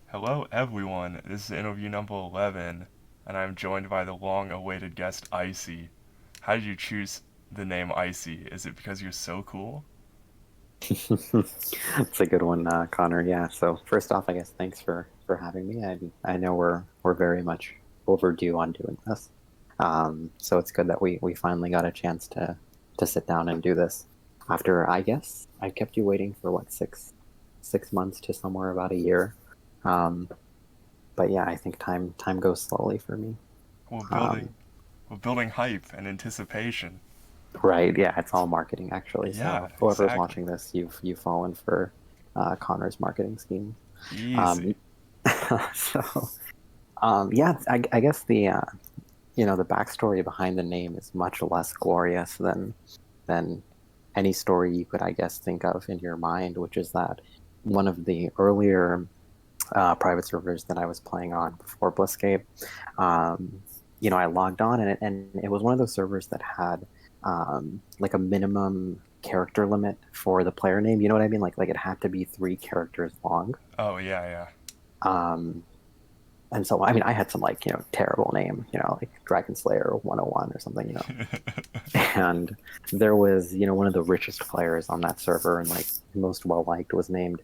Hello, everyone. This is interview number 11, and I'm joined by the long awaited guest, Icy. How did you choose the name Icy? Is it because you're so cool? That's a good one, Connor. Yeah. So first off, I guess thanks for having me. I know we're very much overdue on doing this. So it's good that we finally got a chance to sit down and do this. After I guess I kept you waiting for what six months to somewhere about a year. Um, but yeah, I think time goes slowly for me. We're building, Um, we're building hype and anticipation. right. Yeah, it's all marketing actually. Yeah, So whoever's exactly. watching this, you've fallen for Connor's marketing scheme. Easy. Um, so yeah, I guess the backstory behind the name is much less glorious than any story you could, I guess, think of in your mind, which is that one of the earlier private servers that I was playing on before BlissScape, um, I logged on and it was one of those servers that had like a minimum character limit for the player name. You know what I mean? Like it had to be 3 characters long. Oh, yeah, Um, And so, I mean, I had some like, terrible name, like Dragon Slayer 101 or something. And there was, one of the richest players on that server and like most well liked was named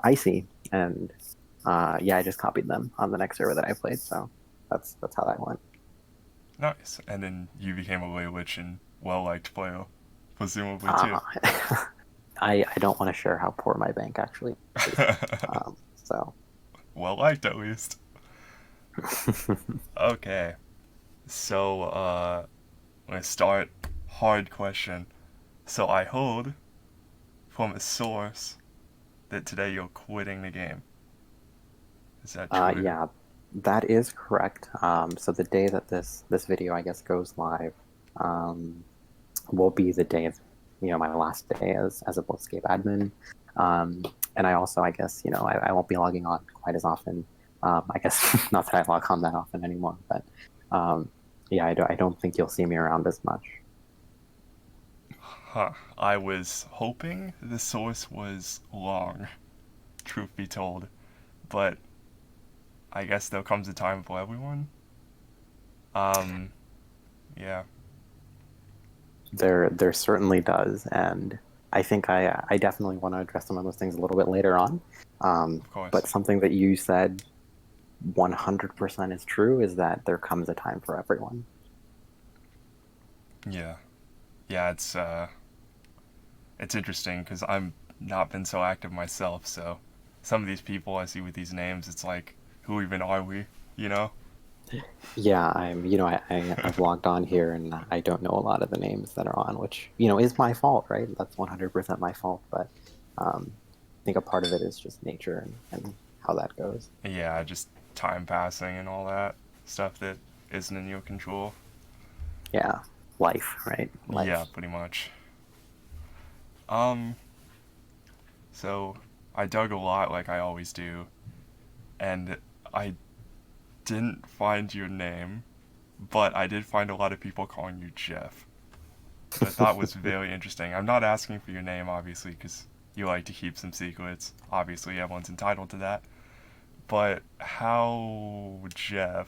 Icy. And yeah, I just copied them on the next server that I played. So that's how that went. yeah. Nice. And then you became a way rich and well-liked player, presumably, too. Uh, I don't want to share how poor my bank actually is. So Well-liked, at least. Okay. So, let's start. Hard question. So I heard from a source that today you're quitting the game. Is that true? yeah, that is correct. So the day that this video, I guess, goes live, um, will be the day of, my last day as a Blitzscape admin. Um, and I also, I guess, I won't be logging on quite as often. I guess not that I log on that often anymore, but um, yeah, I don't think you'll see me around as much. Huh. I was hoping the source was long, truth be told. But I guess there comes a time for everyone. Um, yeah, There certainly does, and I think I definitely want to address some of those things a little bit later on. of course. But something that you said 100% is true is that there comes a time for everyone. Yeah. Yeah, it's interesting because I'm not been so active myself, so some of these people I see with these names, it's like, who even are we? You know? Yeah, I've logged on here and I don't know a lot of the names that are on, which, is my fault, right? That's 100% my fault, but I think a part of it is just nature and how that goes. Yeah, just time passing and all that stuff that isn't in your control. Yeah, life, right? Yeah, Life. pretty much. Um, so I dug a lot like I always do, and I didn't find your name, but I did find a lot of people calling you Jeff, which I thought was very interesting. I'm not asking for your name, obviously, because you like to keep some secrets. Obviously, everyone's entitled to that. But how Jeff?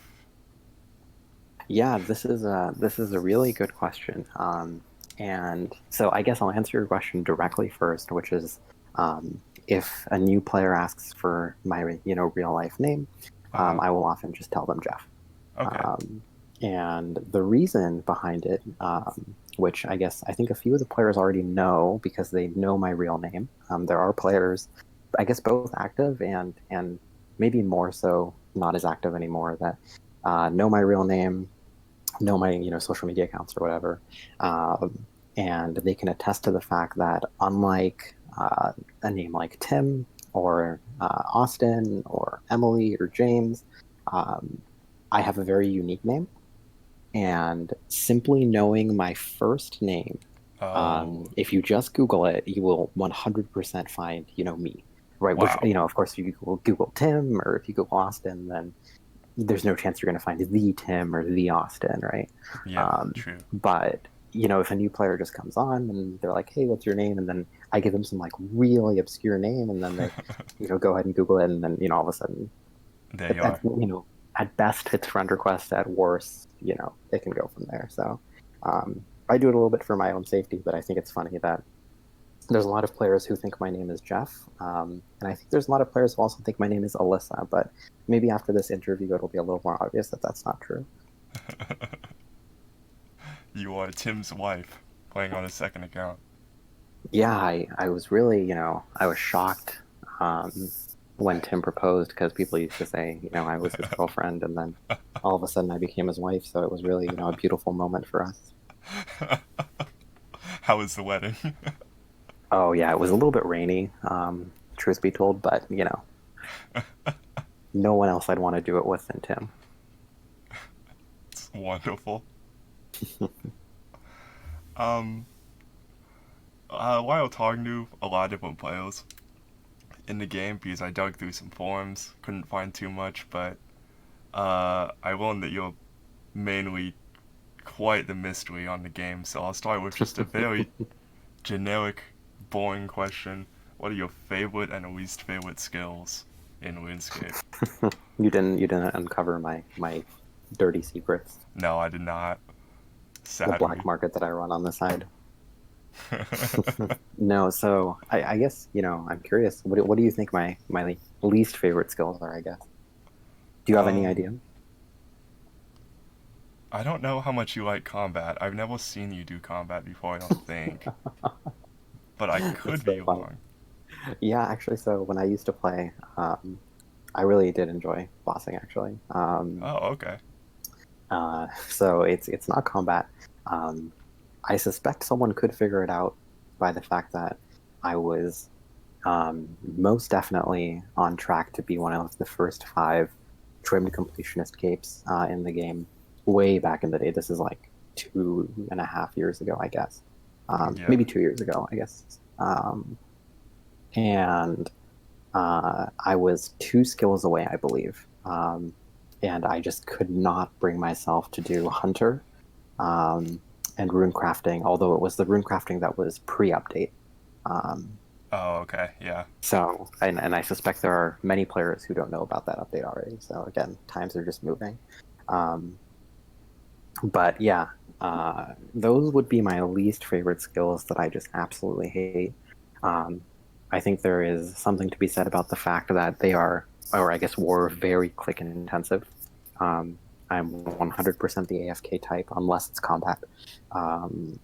Yeah, this is a really good question. And so I guess I'll answer your question directly first, which is if a new player asks for my real life name, Uh, I will often just tell them Jeff. okay. Um, and the reason behind it, which I think a few of the players already know because they know my real name. There are players, I guess both active and maybe more so not as active anymore that know my real name, know my social media accounts or whatever, and they can attest to the fact that unlike a name like Tim or Austin or Emily or James, um, I have a very unique name, and simply knowing my first name, Oh, if you just Google it, you will 100% find me. Right, which wow. of course, if you Google Tim or if you Google Austin, then there's no chance you're going to find the Tim or the Austin, right? Yeah, true. But if a new player just comes on and they're like, "Hey, what's your name?" and then I give them some like really obscure name, and then they, go ahead and Google it, and then all of a sudden, There you At are. at best it's friend request. At worst, it can go from there. So I do it a little bit for my own safety, but I think it's funny that there's a lot of players who think my name is Jeff, and I think there's a lot of players who also think my name is Alyssa. But maybe after this interview, it'll be a little more obvious that that's not true. You are Tim's wife playing on a second account. Yeah, I was really, I was shocked um, when Tim proposed because people used to say, I was his girlfriend, and then all of a sudden I became his wife. So it was really, a beautiful moment for us. How was the wedding? Oh yeah, it was a little bit rainy, truth be told, but no one else I'd want to do it with than Tim. It's wonderful. Um, while talking to a lot of different players in the game, because I dug through some forums, couldn't find too much, but I learned that you're mainly quite the mystery on the game. So I'll start with just a very generic, boring question. What are your favorite and least favorite skills in RuneScape? You didn't uncover my dirty secrets, No, I did not. the black Sadly. market that I run on the side. No, so I guess, I'm curious. What do you think my least favorite skills are, I guess? Do you have any um, idea? I don't know how much you like combat. I've never seen you do combat before, I don't think. But I That's could be so funny. wrong. Yeah, actually, so when I used to play, I really did enjoy bossing, actually. Oh, okay. So it's not combat. Um, I suspect someone could figure it out by the fact that I was most definitely on track to be one of the first five trimmed completionist capes in the game way back in the day. This is like 2.5 years ago, I guess. Yeah. Maybe 2 years ago, I guess. And I was two skills away, I believe. And I just could not bring myself to do Hunter and rune crafting, although it was the rune crafting that was pre-update. Um, Oh, okay. Yeah. and I suspect there are many players who don't know about that update already. So again, times are just moving. Um, but yeah, those would be my least favorite skills that I just absolutely hate. Um, I think there is something to be said about the fact that they are, or I guess, were very click intensive. Um, I'm 100% the AFK type unless it's combat. Um,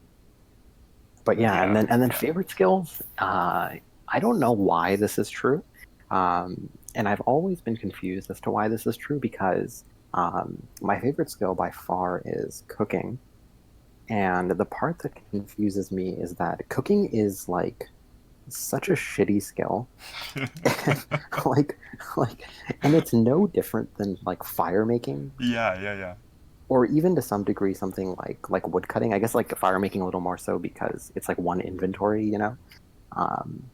but yeah, and Yeah. then Yeah. favorite skills. I don't know why this is true, and I've always been confused as to why this is true because my favorite skill by far is cooking, and the part that confuses me is that cooking is like such a shitty skill, like like, and it's no different than like fire making Yeah, yeah, yeah. or even to some degree something like wood cutting. I guess like fire making a little more so because it's like one inventory, um,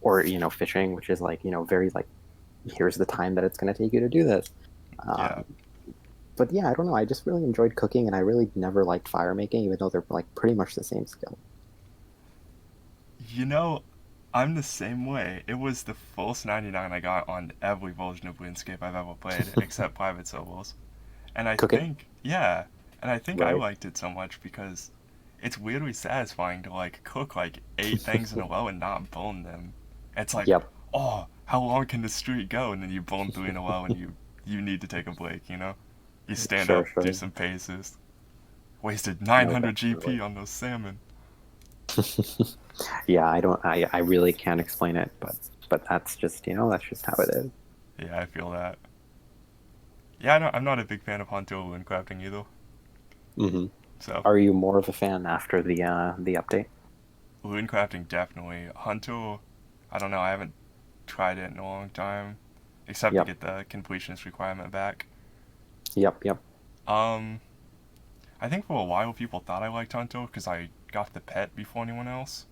or fishing, which is like very like here's the time that it's going to take you to do this. Yeah. Um, but yeah, I don't know. I just really enjoyed cooking, and I really never liked fire making, even though they're like pretty much the same skill. You know, I'm the same way. It was the first 99 I got on every version of RuneScape I've ever played, except private servers. And I Cooking, think, yeah, and I think I right? liked it so much because it's weirdly satisfying to like cook like 8 things in a row and not burn them. It's like, Yep, oh, how long can the streak go? And then you burn 3 in a row and you need to take a break, you know? You stand sure, up, do sure. some paces. Wasted No, 900 GP definitely. on those salmon. Yeah, I don't. I really can't explain it, but that's just that's just how it is. Yeah, I feel that. Yeah, I'm not a big fan of Hunter and crafting either. Hmm. So, Are you more of a fan after the update? rune crafting definitely. Hunter, I don't know, I haven't tried it in a long time, except to Yep, get the completionist requirement back. yep, yep. Um, I think for a while people thought I liked Hunter because I got the pet before anyone else.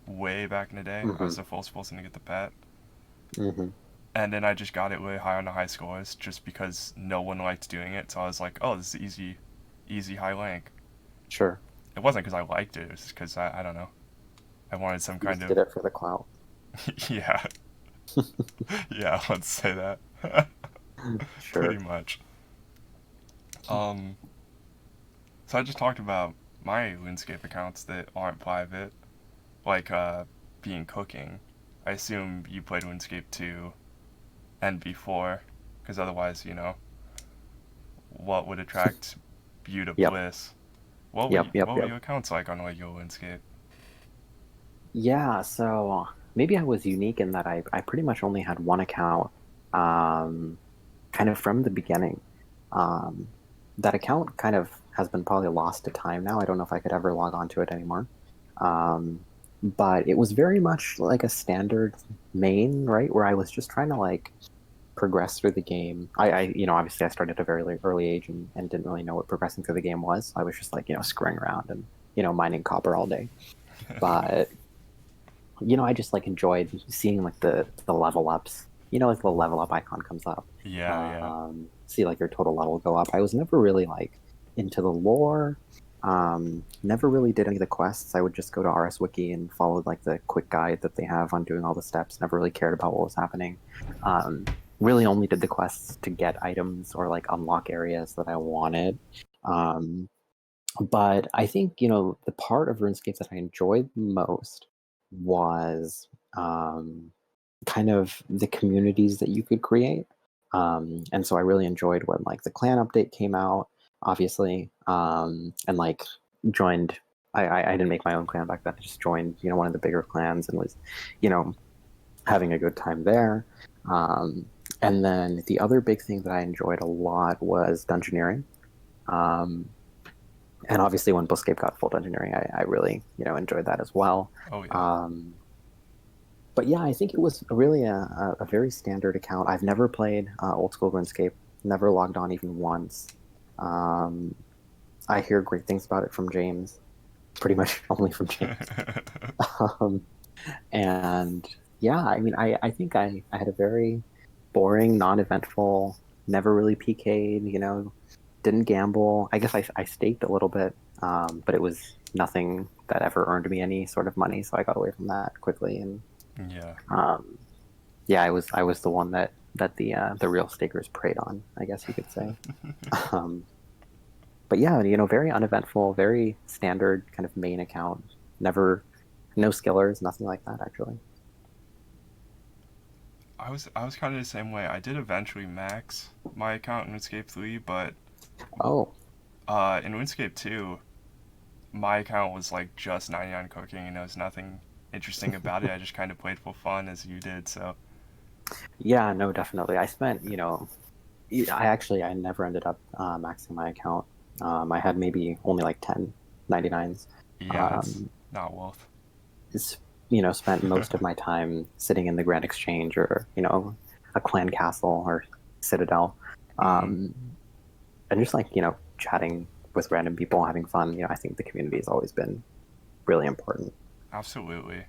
Way back in the day, I was Hmm. the first person to get the pet. Hmm. And then I just got it really high on the high scores just because no one liked doing it. So I was like, oh, this is easy, easy high rank. Sure. It wasn't because I liked it, it was because I don't know. I wanted some You kind just of, did it for the clout. yeah, yeah, let's say that. Pretty Sure. much. Um, so I just talked about my RuneScape accounts that aren't private, like being cooking. I assume you played RuneScape 2 and before, because otherwise, what would attract you to Yep. Bliss? What were Yep. Yep. what were Yep. your accounts like on regular RuneScape? Yeah, so maybe I was unique in that I pretty much only had one account, um, kind of from the beginning. Um, that account kind of has been probably lost to time now. I don't know if I could ever log on to it anymore. Um, but it was very much like a standard main, right? Where I was just trying to like progress through the game. Obviously I started at a very early age and didn't really know what progressing through the game was. I was just like, screwing around and, mining copper all day. But I just like enjoyed seeing like the level ups. Like the level up icon comes up. Yeah, yeah. See like your total level go up. I was never really like into the lore. Never really did any of the quests. I would just go to RS Wiki and follow like the quick guide that they have on doing all the steps. Never really cared about what was happening. Um, really only did the quests to get items or like unlock areas that I wanted. Um, but I think, the part of RuneScape that I enjoyed most was kind of the communities that you could create. And so I really enjoyed when like the clan update came out, obviously, and like joined. I didn't make my own clan back then. I just joined, one of the bigger clans and was, you know, having a good time there. Um, and then the other big thing that I enjoyed a lot was dungeoneering. Um, and obviously when BlissScape got full engineering, I really enjoyed that as well. Oh yeah. Um, but yeah, I think it was really a very standard account. I've never played old school RuneScape, never logged on even once. Um, I hear great things about it from James, pretty much only from James. Um, and yeah, I mean, I think I had a very boring, non-eventful, never really PK'd, didn't gamble. I guess I staked a little bit, but it was nothing that ever earned me any sort of money, so I got away from that quickly. And Yeah. um, yeah, I was the one that the real stakers preyed on, I guess you could say. Um, but yeah, very uneventful, very standard kind of main account. Never, no skillers, nothing like that actually. I was kind of the same way. I did eventually max my account in RuneScape 3, but Oh, in RuneScape 2, my account was like just 99 cooking and there was nothing interesting about it. I just kind of played for fun as you did. So yeah, no, definitely. I spent, I never ended up maxing my account. I had maybe only like 10 99s. yeah, it's Um, not worth. is, spent most of my time sitting in the Grand Exchange or, a clan castle or citadel. Mm-hmm. Um, and just like, chatting with random people, having fun. I think the community has always been really important. Absolutely.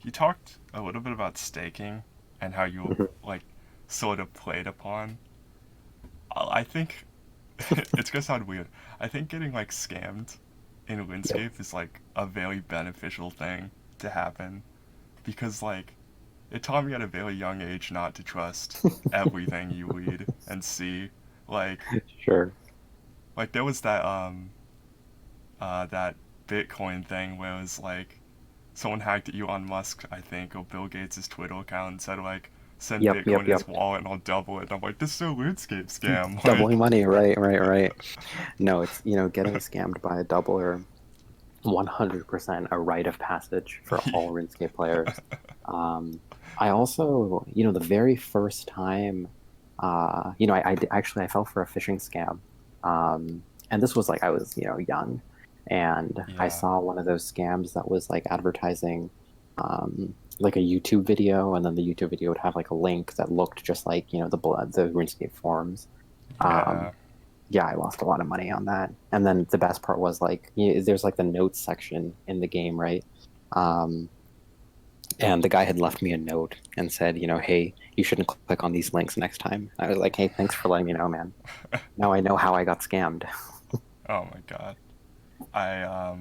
You talked a little bit about staking and how you Mhm. like sort of played upon. I think it's gonna sound weird. I think getting like scammed in Yep. RuneScape is like a very beneficial thing to happen because like it taught me at a very young age not to trust everything you read and see. Like Sure. there was that Bitcoin thing where it was like someone hacked Elon Musk, I think, or Bill Gates' Twitter account and said like send Yep, Bitcoin yep, in his yep. wallet and I'll double it. And I'm like, this is a RuneScape scam. Doubling Like, money, right, right, right. No, it's, getting scammed by a doubler 100% a rite of passage for all RuneScape players. Um, I also, the very first time, actually I fell for a phishing scam. And this was like I was, young, and I yeah, saw one of those scams that was like advertising like a YouTube video, and then the YouTube video would have like a link that looked just like, the RuneScape forums. yeah, Um, yeah, I lost a lot of money on that. And then the best part was like, there's like the notes section in the game, right? Um, and the guy had left me a note and said, hey, you shouldn't click on these links next time. I was like, hey, thanks for letting me know, man. Now I know how I got scammed. oh my god. I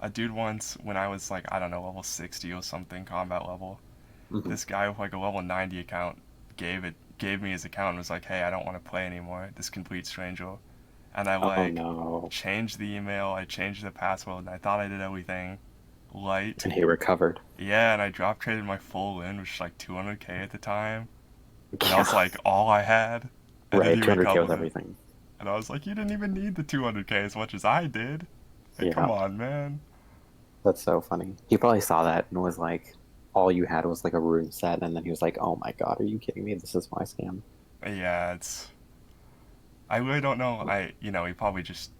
a dude once when I was like I don't know level 60 or something combat level. Mhm. This guy with like a level 90 account gave it gave me his account and was like, "Hey, I don't want to play anymore. This complete stranger." And I Oh like no. changed the email, I changed the password, and I thought I did everything light. And he recovered. Yeah, and I drop traded my full win, which was like 200k at the time, and that was Yeah. like all I had. And then Right. he 200K was recovered it, everything. and I was like, "You didn't even need the 200k as much as I did. Like, come Yeah. on, man." That's so funny. He probably saw that and was like, all you had was like a rune set, and then he was like, "Oh my God, are you kidding me? This is my scam." Yeah, it's. I really don't know. He probably just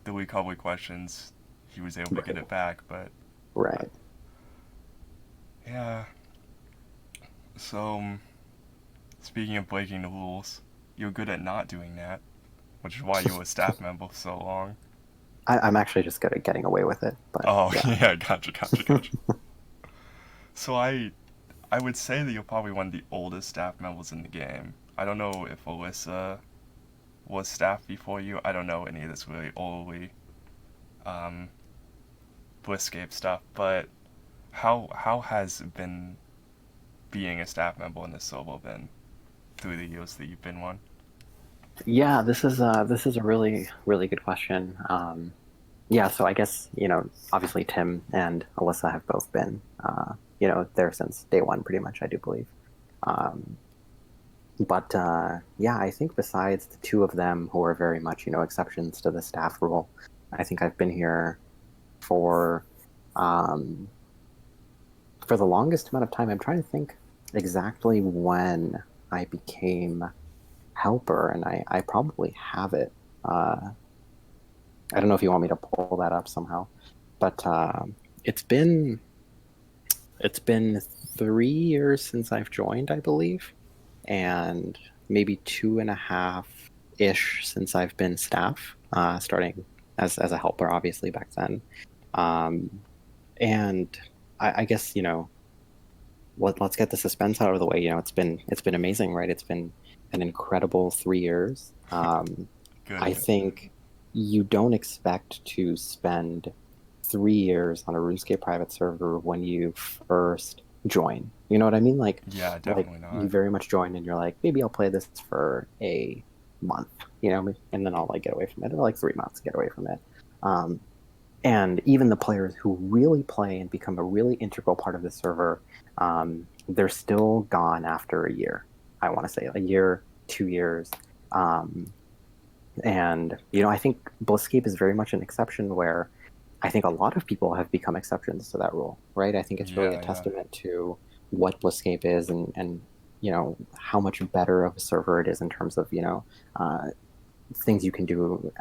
the recovery questions. He was able to get Right. it back, but Right. yeah. So, speaking of breaking the rules, you're good at not doing that, which is why you were a staff member for so long. I'm actually just good at getting away with it, but Oh, yeah. yeah, gotcha. So I would say that you're probably one of the oldest staff members in the game. I don't know if Alyssa was staff before you. I don't know any of this really early um, BlissScape stuff, but how has been being a staff member in this solo been through the years that you've been one? Yeah, this is a really really good question. Yeah, so I guess obviously Tim and Alyssa have both been there since day one, pretty much. I do believe. Um, but yeah, I think besides the two of them who are very much exceptions to the staff rule, I think I've been here for um, for the longest amount of time. I'm trying to think exactly when I became helper, and I probably have it. I don't know if you want me to pull that up somehow, but it's been it's been 3 years since I've joined, I believe, and maybe two and a half ish since I've been staff, starting as a helper, obviously back then. Um, and I guess let's get the suspense out of the way. It's been amazing, right? It's been an incredible 3 years. I Good. think you don't expect to spend 3 years on a RuneScape private server when you first join. You know what I mean? Yeah, Like definitely you not. very much join and you're like, maybe I'll play this for a month, and then I'll like get away from it, or like 3 months, get away from it. Um, and even the players who really play and become a really integral part of the server, they're still gone after a year. I want to say a year, 2 years. Um, and I think BlissScape is very much an exception where I think a lot of people have become exceptions to that rule, right? I think it's really a Yeah. testament to what BlissScape is, and how much better of a server it is in terms of uh, things you can do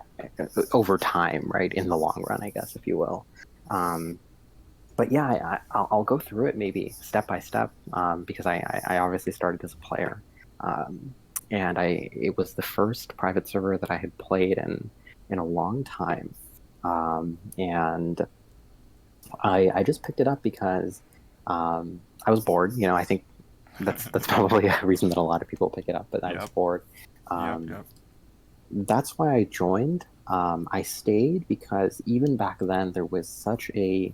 over time, right? In the long run, I guess, if you will. Um, but yeah, I'll go through it maybe step by step, because I obviously started as a player, um, and it was the first private server that I had played in a long time, and I just picked it up because I was bored. I think that's probably a reason that a lot of people pick it up, but I was Yep. bored. Yep. Um, Yep. that's why I joined. I stayed because even back then there was such a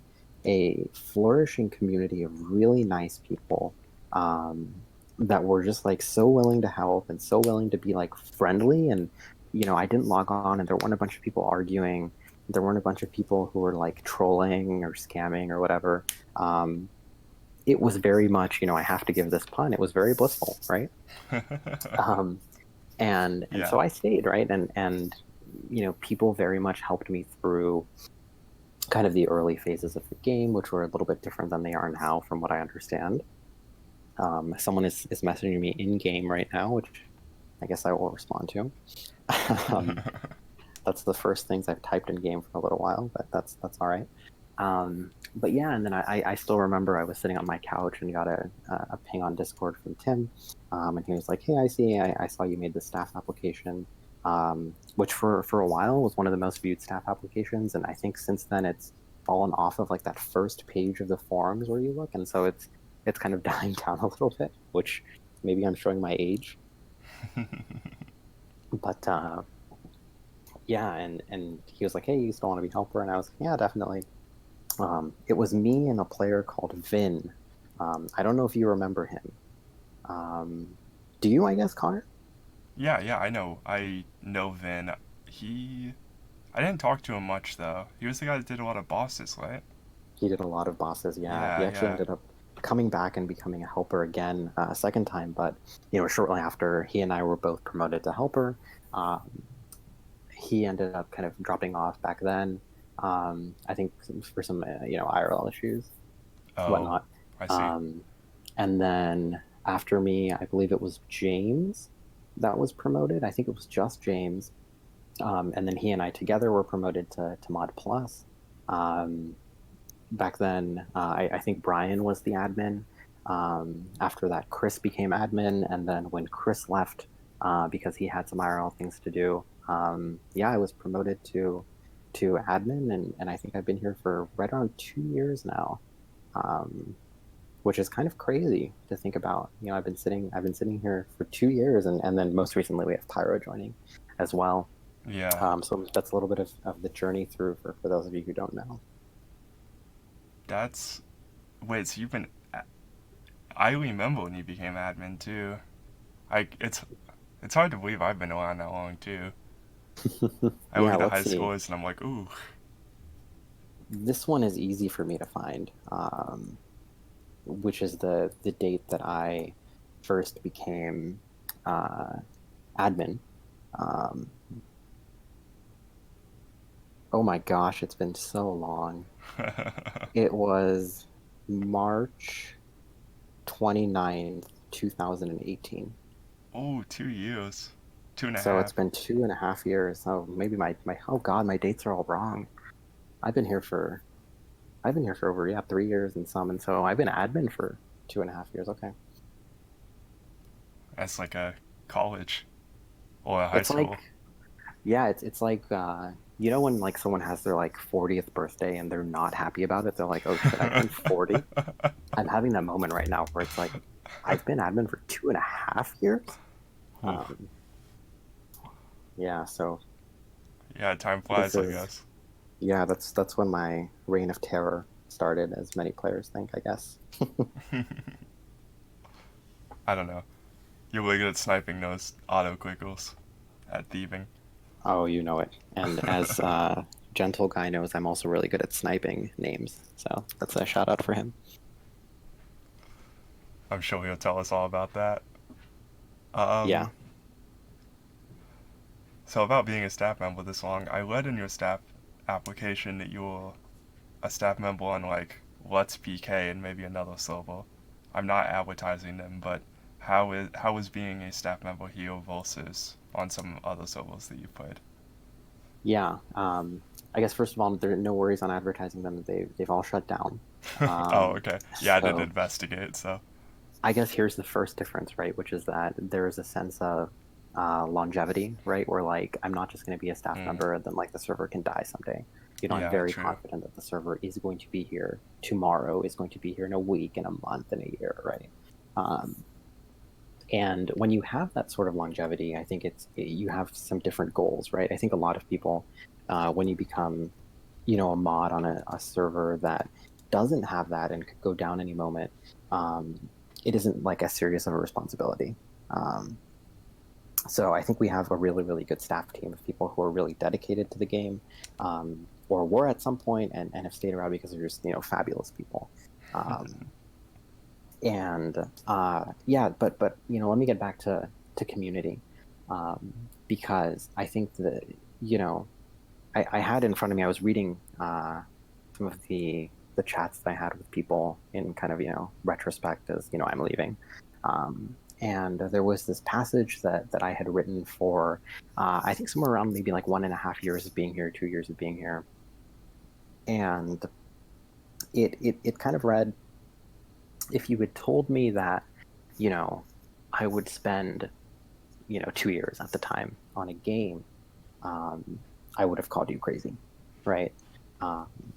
flourishing community of really nice people, um, that were just like so willing to help and so willing to be like friendly. And I didn't log on, and there weren't a bunch of people arguing. There weren't a bunch of people who were like trolling or scamming or whatever. Um, it was very much, I have to give this pun. It was very blissful, right? Um, and Yeah. so I stayed, right? And people very much helped me through kind of the early phases of the game, which were a little bit different than they are now, from what I understand. Someone is messaging me in game right now, which I guess I will respond to. um, that's the first things I've typed in game for a little while, but that's all right. But yeah, and then I still remember I was sitting on my couch and got a ping on Discord from Tim, and he was like, "Hey, I saw you made the staff application," which for a while was one of the most viewed staff applications, and I think since then it's fallen off of like that first page of the forums where you look, and so it's kind of dying down a little bit, which maybe I'm showing my age, but yeah, and he was like, "Hey, you still want to be helper?" And I was like, "Yeah, definitely." It was me and a player called Vin. I don't know if you remember him. Um, Do you, I guess, Connor? Yeah, yeah, I know Vin. He I didn't talk to him much though. He was the guy that did a lot of bosses, right? He did a lot of bosses. Yeah, he Yeah, actually yeah. ended up coming back and becoming a helper again a second time. But you know, shortly after, he and I were both promoted to helper. Um, he ended up kind of dropping off back then. I think for some you know IRL issues, Oh, whatnot. I see. Um, and then after me, I believe it was James that was promoted. I think it was just James. And then he and I together were promoted to Mod Plus. Um, Back then, I think Brian was the admin. After that, Chris became admin, and then when Chris left because he had some IRL things to do, yeah, I was promoted to admin, and I think I've been here for right around 2 years now, um, which is kind of crazy to think about. You know, I've been sitting here for 2 years, and then most recently we have Pyro joining as well. Yeah. So that's a little bit of the journey through for those of you who don't know. That's Wait, so you've been I remember when you became admin too. I it's hard to believe I've been around that long too. I look Yeah, at the let's high see. scores and I'm like, ooh. This one is easy for me to find, which is the date that I first became uh, admin. Um, oh my gosh, it's been so long. It was March 29th, 2018. Oh, 2 years. Two and a So it's half. been 2.5 years. So maybe oh God, my dates are all wrong. I've been here for I've been here for over, yeah, 3 years and some, and so I've been admin for 2.5 years. Okay. That's like a college or a high It's like, school. yeah, it's like you know when like someone has their like 40th birthday and they're not happy about it. They're like, "Oh shit, I turned 40." I'm having that moment right now where it's like I've been admin for 2.5 years. Ooh. Um, yeah, so Yeah, time this flies, I is guess. yeah, that's when my reign of terror started, as many players think, I guess. I don't know. You're really good at sniping those auto clickers at thieving. Oh, you know it. And as Gentle Guy knows, I'm also really good at sniping names. So that's a shout out for him. I'm sure he'll tell us all about that. Yeah. Um, so about being a staff member this long, I read in your staff application that you were a staff member on like Let's PK and maybe another server. I'm not advertising them, but how is being a staff member here versus on some other servers that you played? Yeah. I guess first of all, there are no worries on advertising them. They've all shut down. Oh, Um, okay. Yeah, I didn't so investigate, so I guess here's the first difference, right? Which is that there's a sense of longevity, right? Where like I'm not just going to be a staff mm, member and then like the server can die someday. You know, I'm yeah, very true. confident that the server is going to be here tomorrow, is going to be here in a week, in a month, in a year, right? Um, And when you have that sort of longevity, I think you have some different goals, right? I think a lot of people, when you become, you know, a mod on a server that doesn't have that and could go down any moment, um, it isn't like as serious of a responsibility. Um, so I think we have a really, really good staff team of people who are really dedicated to the game, or were at some point and have stayed around because they're just, you know, fabulous people. Um, and yeah, but you know, let me get back to community, because I think that you know I had in front of me. I was reading some of the chats that I had with people in kind of, you know, retrospect, as you know I'm leaving, and there was this passage that I had written for I think somewhere around maybe like 1.5 years of being here, 2 years of being here, and it kind of read, if you had told me that, you know, I would spend, you know, 2 years at the time on a game, um, I would have called you crazy, right? Um,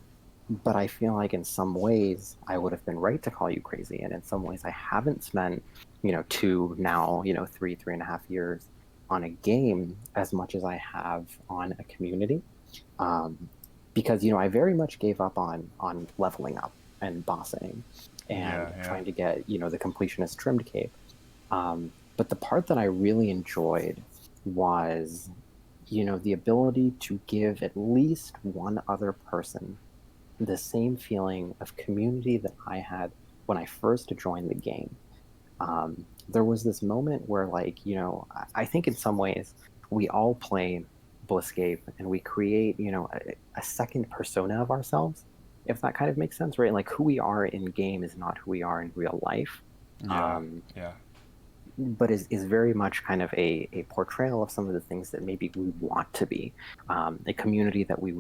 but I feel like in some ways I would have been right to call you crazy, and in some ways I haven't spent, you know, two, now, you know, 3.5 years on a game as much as I have on a community, um, because you know I very much gave up on leveling up and bossing and Yeah, yeah. trying to get, you know, the completionist trimmed cape. But the part that I really enjoyed was, the ability to give at least one other person the same feeling of community that I had when I first joined the game. There was this moment where, like, I think in some ways we all play Bliscape and we create, a second persona of ourselves, if that kind of makes sense, right? Like, who we are in game is not who we are in real life. Yeah, Um, yeah, but is very much kind of a portrayal of some of the things that maybe we want to be, a community that we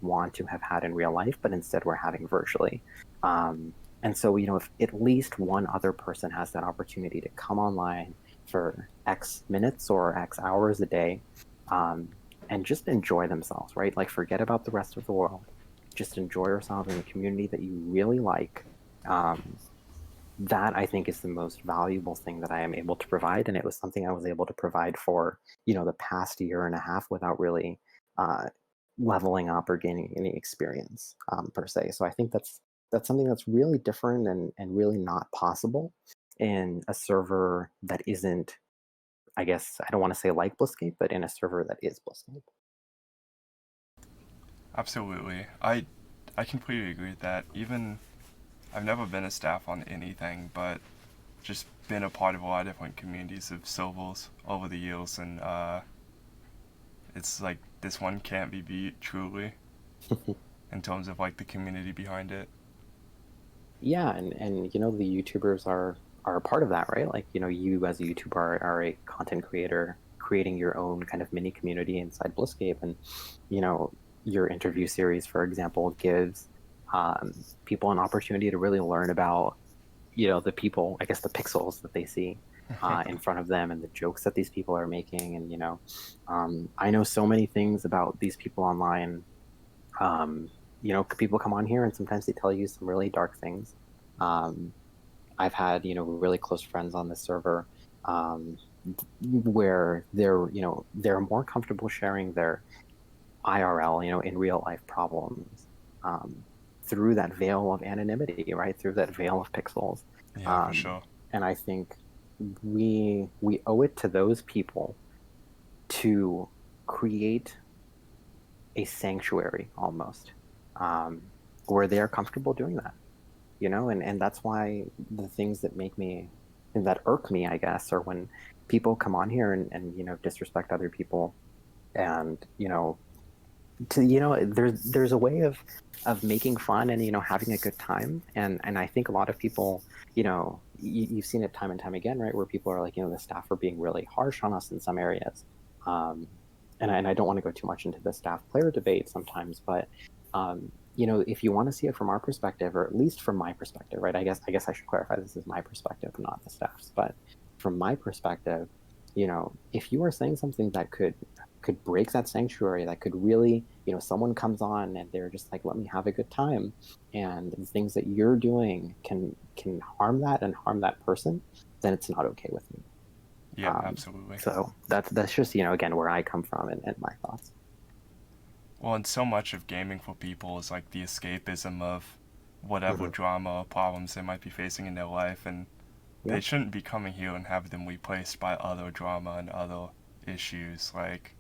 want to have had in real life, but instead we're having virtually. And so, if at least one other person has that opportunity to come online for X minutes or X hours a day, um, and just enjoy themselves, right? Like, forget about the rest of the world, just enjoy yourselves in the community that you really like. Um, that I think is the most valuable thing that I am able to provide. And it was something I was able to provide for, the past year and a half without really uh, leveling up or gaining any experience, per se. So I think that's something that's really different and really not possible in a server that isn't, I guess, I don't want to say like Bliscape, but in a server that is Bliscape. absolutely. I completely agree with that. Even I've never been a staff on anything, but just been a part of a lot of different communities of civils over the years, and it's like this one can't be beat truly in terms of like the community behind it. Yeah, and the YouTubers are a part of that, right? Like, you as a YouTuber are a content creator creating your own kind of mini community inside Bliscape, and you know your interview series, for example, gives um, people an opportunity to really learn about the people, I guess, the pixels that they see in front of them and the jokes that these people are making, and I know so many things about these people online. um, People come on here and sometimes they tell you some really dark things. Um, I've had, really close friends on this server, um, where they're more comfortable sharing their IRL, in real life problems, um, through that veil of anonymity, right? Through that veil of pixels. Yeah, for Um, sure. and I think we owe it to those people to create a sanctuary almost, um, where they're comfortable doing that, and that's why the things that make me and that irk me, I guess, are when people come on here and disrespect other people, and there's a way of making fun and having a good time, and I think a lot of people, you've seen it time and time again, right, where people are like, the staff are being really harsh on us in some areas. um and I don't want to go too much into the staff player debate sometimes, but if you want to see it from our perspective, or at least from my perspective, right, I guess I should clarify, this is my perspective, not the staff's, but from my perspective, if you are saying something that could break that sanctuary, that could really, someone comes on and they're just like, let me have a good time, and the things that you're doing can harm that and harm that person, then it's not okay with me. Yeah, um, absolutely. so that's just, again, where I come from, and my thoughts. Well, and so much of gaming for people is like the escapism of whatever Hmm. drama or problems they might be facing in their life, and Yeah, they shouldn't be coming here and have them replaced by other drama and other issues. Like,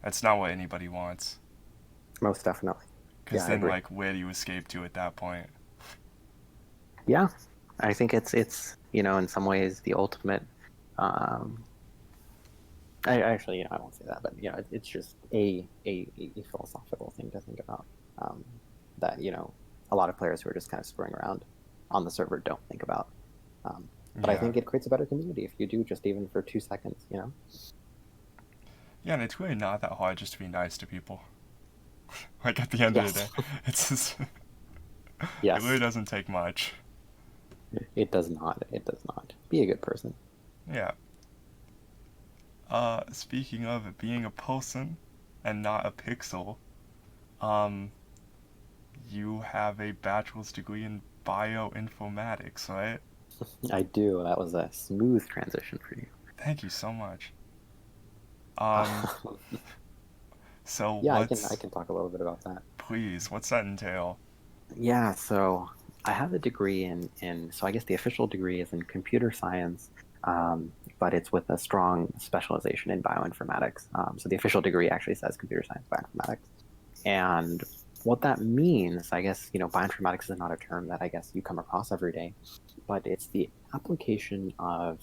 that's not what anybody wants. most definitely. Because Yeah, I then, agree. like, where do you escape to at that point? Yeah, I think it's in some ways the ultimate. um I actually, I won't say that, but it's just a philosophical thing to think about. Um, that a lot of players who are just kind of screwing around on the server don't think about. But I Yeah. think it creates a better community if you do, just even for 2 seconds. Yeah, and it's really not that hard just to be nice to people. Like, at the end of the Yes, day, it's just, it really yes, doesn't take much. it does not. It does not. Be a good person. Yeah. Speaking of it being a person and not a pixel, um, you have a bachelor's degree in bioinformatics, right? I do. That was a smooth transition for you. Thank you so much. Um, so Yeah, I what's, can talk a little bit about that. please, what's that entail? Yeah, so I have a degree so I guess the official degree is in computer science, but it's with a strong specialization in bioinformatics. So the official degree actually says computer science bioinformatics. And what that means, I guess, bioinformatics is not a term that I guess you come across every day, but it's the application of,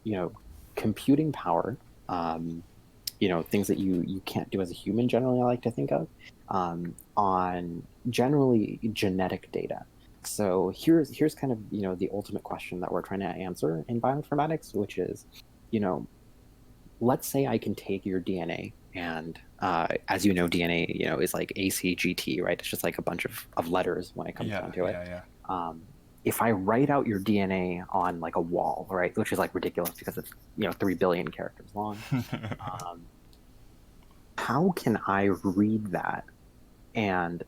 you know, computing power, um, things that you can't do as a human generally, I like to think of, on generally genetic data. So here's kind of, the ultimate question that we're trying to answer in bioinformatics, which is, you know, let's say I can take your DNA and as you know, DNA, is like ACGT, right? It's just like a bunch of letters when it comes Yeah, down to it. yeah, Um, if I write out your DNA on like a wall, right, which is like ridiculous because it's 3 billion characters long, yeah. um, how can I read that and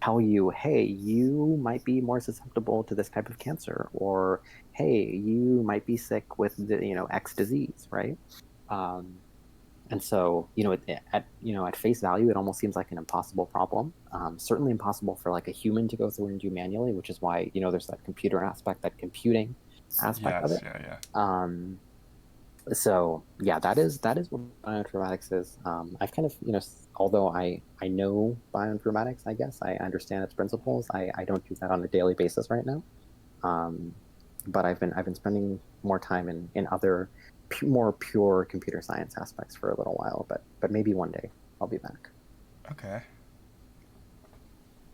tell you, hey, you might be more susceptible to this type of cancer, or hey, you might be sick with the X disease, right? Um, and so, at face value, it almost seems like an impossible problem. Certainly impossible for like a human to go through and do manually, which is why there's that computer aspect, that computing aspect of Yes, it. yeah, yeah. So yeah, that is what bioinformatics is. I've kind of although I know bioinformatics, I guess I understand its principles. I don't do that on a daily basis right now. Um, but I've been spending more time in other more pure computer science aspects for a little while. But maybe one day I'll be back. Okay.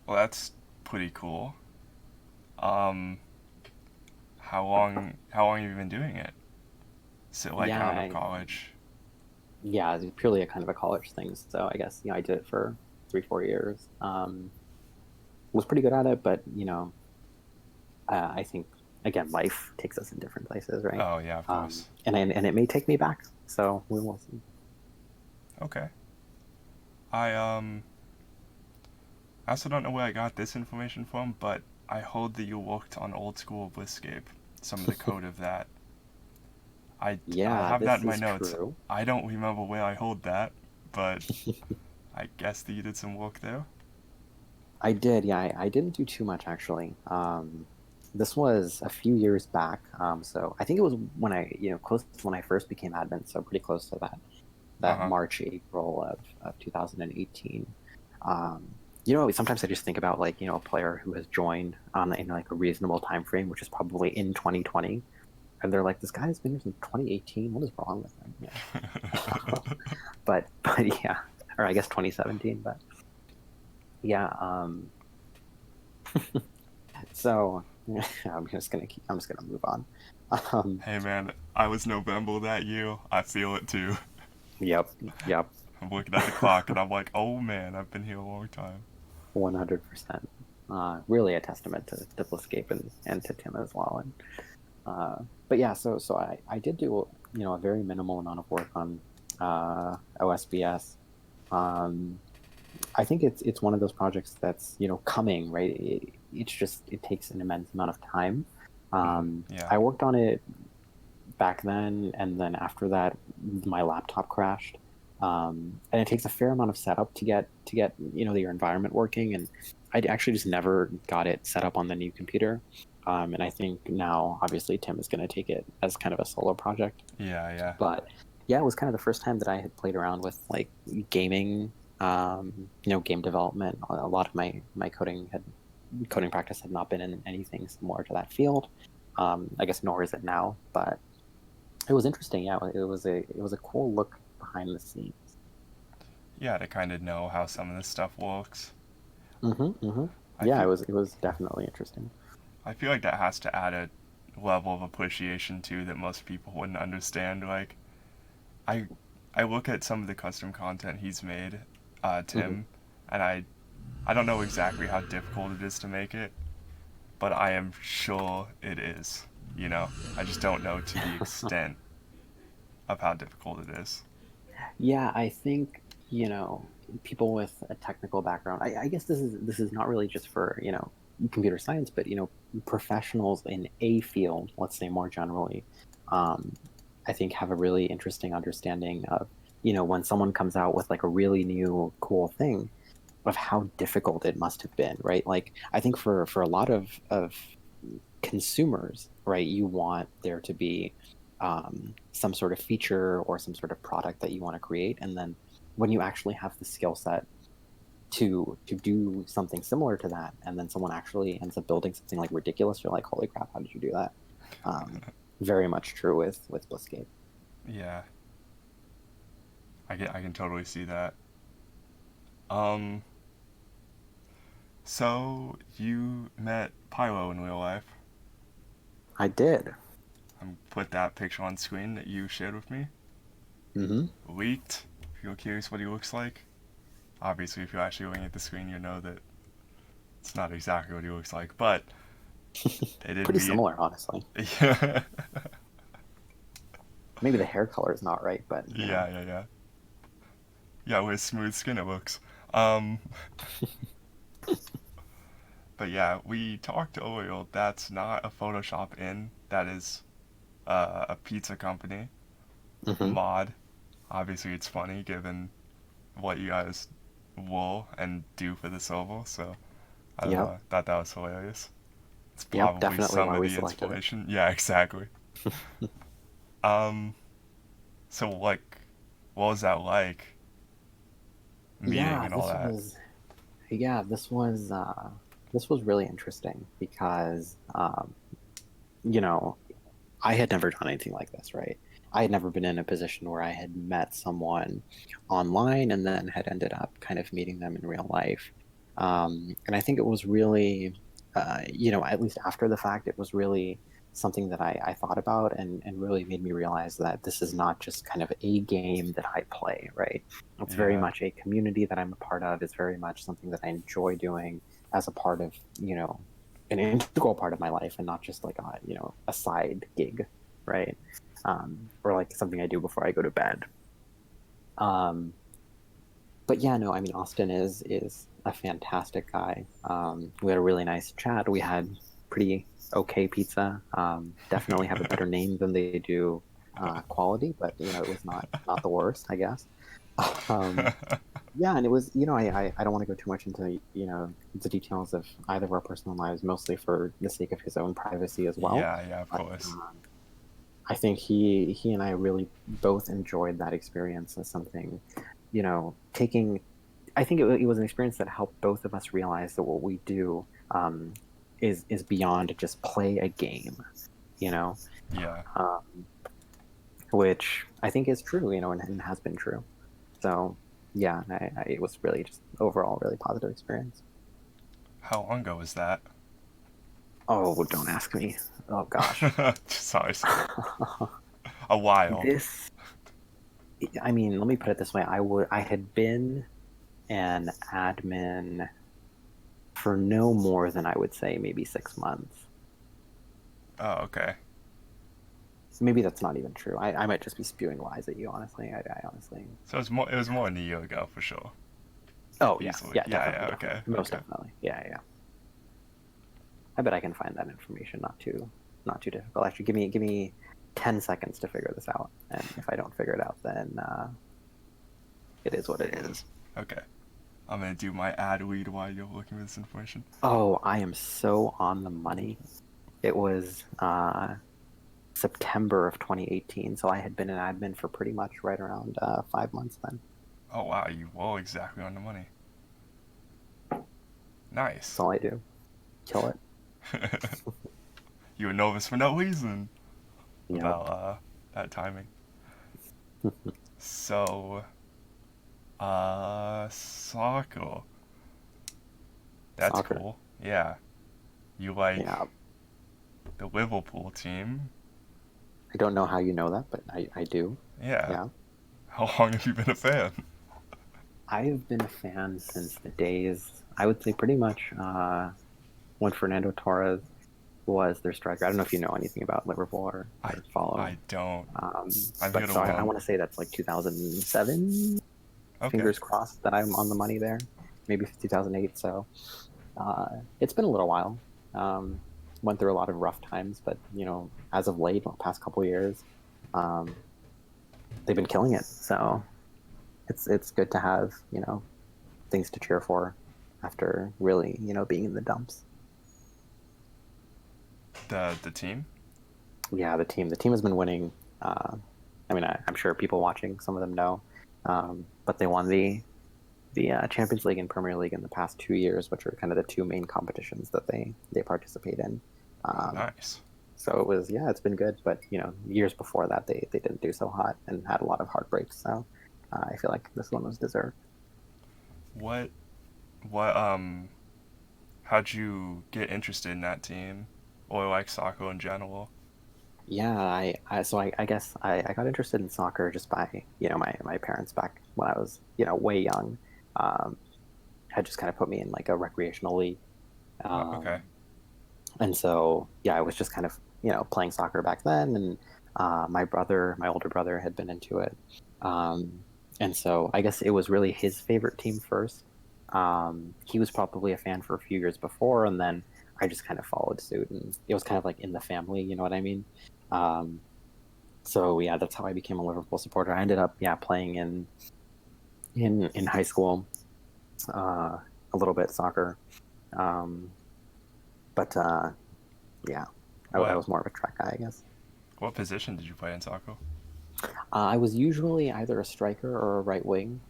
Well, that's pretty cool. Um, how long have you been doing it? Is it like Yeah, out of college? yeah, it's purely a kind of a college thing. So I guess I did it for 3 4 years. Was pretty good at it, but I think again, life takes us in different places, right? Oh yeah, of course. And it may take me back, so we will see. Okay. I I also don't know where I got this information from, but I heard that you worked on old school BlissScape, some of the code of that. I Yeah, have that this in my is notes. true. I don't remember where I heard that, but I guess that you did some work there. I did, yeah. I didn't do too much actually. This was a few years back. So I think it was when close to when I first became admin, so pretty close to Uh that huh. March, April of 2018. Sometimes I just think about like, a player who has joined in like a reasonable time frame, which is probably in 2020. And they're like, this guy's been here since 2018. What is wrong with him? But yeah, or I guess 2017. But yeah, so I'm just gonna move on. Um, Hey man, I was November that year. I feel it too. yep, yep, I'm looking at the clock and I'm like, oh man, I've been here a long time. 100%. Really a testament to BlissScape and to Tim as well. And but yeah, so I did do a very minimal amount of work on OSBS. Um, I think it's one of those projects that's coming, right. It takes an immense amount of time. Yeah. I worked on it back then, and then after that, my laptop crashed. And it takes a fair amount of setup to get your environment working, and I actually just never got it set up on the new computer. And I think now, obviously, Tim is going to take it as kind of a solo project. Yeah, yeah. But yeah, it was kind of the first time that I had played around with like gaming, game development. A lot of my coding practice had not been in anything similar to that field. I guess nor is it now, but it was interesting. Yeah, it was a cool look behind the scenes. Yeah, to kind of know how some of this stuff works. Mm-hmm. I Yeah, it feel was it was definitely interesting. I feel like that has to add a level of appreciation too that most people wouldn't understand. Like I I look at some of the custom content he's made, Mm-hmm. Tim, and I don't know exactly how difficult it is to make it, but I am sure it is. I just don't know to the extent of how difficult it is. Yeah, I think, people with a technical background, I guess this is not really just for, computer science, but professionals in a field, let's say more generally, um, I think have a really interesting understanding of, when someone comes out with like a really new cool thing, of how difficult it must have been, right? Like I think for a lot of consumers, right, you want there to be some sort of feature or some sort of product that you want to create, and then when you actually have the skill set to do something similar to that, and then someone actually ends up building something like ridiculous, you're like, holy crap, how did you do that? Um, Very much true with BlissScape. Yeah, I can totally see that. Um, so you met Pylo in real life. I did. Put that picture on screen that you shared with me. Hmm. Leaked. If you're curious what he looks like. Obviously, if you're actually looking at the screen, you know that it's not exactly what he looks like, but they did Pretty meet. similar, honestly. Yeah, Maybe the hair color is not right, but you know. yeah. Yeah, with smooth skin it looks. Um, but yeah, we talked earlier. That's not a Photoshop in. That is a pizza company. Hmm. Mod. Obviously, it's funny given what you guys will and do for the server. So I don't Yep. know. I thought that was hilarious. It's Yep. probably Definitely some why of we the selected it. inspiration. Yeah, exactly. Um, so like, what was that like? Meeting Yeah, and all this that. was yeah, this was really interesting because you know, I had never done anything like this, right? I had never been in a position where I had met someone online and then had ended up kind of meeting them in real life. And I think it was really, at least after the fact, it was really something that I thought about and really made me realize that this is not just kind of a game that I play, right? It's very Yeah, much a community that I'm a part of. It's very much something that I enjoy doing as a part of, an integral part of my life and not just like a side gig, right? Or like something I do before I go to bed. Um, but yeah, no, I mean Austin is a fantastic guy. We had a really nice chat. We had pretty okay pizza. Definitely have a better name than they do quality, but it was not the worst, I guess. Um, yeah, and it was, I don't want to go too much into, the details of either of our personal lives, mostly for the sake of his own privacy as well. yeah, of But course. I think he and I really both enjoyed that experience as something, taking. I think it was an experience that helped both of us realize that what we do is beyond just play a game, you know, Yeah. um, which I think is true, and has been true. So yeah, it was really just overall really positive experience. How long ago was that? Oh, don't ask me. Oh gosh. Sorry, sorry. A while. This, I mean, let me put it this way. I had been an admin for no more than I would say maybe 6 months. Oh, okay. Maybe that's not even true. I might just be spewing lies at you, honestly. I honestly. So it was more. It was more than a year ago for sure. Oh yeah, Easily. yeah, Yeah, definitely, yeah. definitely, Okay, most okay. definitely. Yeah, yeah. I bet I can find that information. Not too difficult. Actually, give me 10 seconds to figure this out. And if I don't figure it out, then it is what it is. Okay. I'm gonna do my ad read while you're looking for this information. Oh, I am so on the money. It was September of 2018, so I had been an admin for pretty much right around 5 months then. Oh wow, you were exactly on the money. That's Nice. all I do. Kill it. You were nervous for no reason about Yep. that timing. So, soccer. That's Soccer. cool. Yeah. You like Yeah. the Liverpool team? I don't know how you know that, but I do. Yeah. Yeah. How long have you been a fan? I've been a fan since the days, I would say pretty much when Fernando Torres was their striker. I don't know if you know anything about Liverpool I or follow. I don't. Um, I'm here but to so I learn. want to say that's like 2007. Okay. Fingers crossed that I'm on the money there. Maybe 2008. So it's been a little while. Um, Went through a lot of rough times, but as of late, the past couple years, um, they've been killing it. So it's good to have things to cheer for after really being in the dumps. The team? Yeah, the team has been winning Uh, I mean, I'm sure people watching, some of them know, but they won the Champions League and Premier League in the past 2 years, which are kind of the two main competitions that they participate in. Oh, Um, nice. so it was, yeah, it's been good. But years before that, they didn't do so hot and had a lot of heartbreaks. So I feel like this one was deserved. What what how'd you get interested in that team, or like soccer in general? Yeah, I guess I got interested in soccer just by my parents back when I was way young, um, had just kind of put me in like a recreational league. Oh, okay. Um, And so, yeah, I was just kind of, playing soccer back then. And my older brother, had been into it. Um, and so I guess it was really his favorite team first. He was probably a fan for a few years before, and then I just kind of followed suit. And it was kind of like in the family, you know what I mean? Um, so yeah, that's how I became a Liverpool supporter. I ended up, yeah, playing in high school, uh, a little bit soccer. Um, but yeah, I What was more of a track guy, I guess. what position did you play in soccer? I was usually either a striker or a right wing,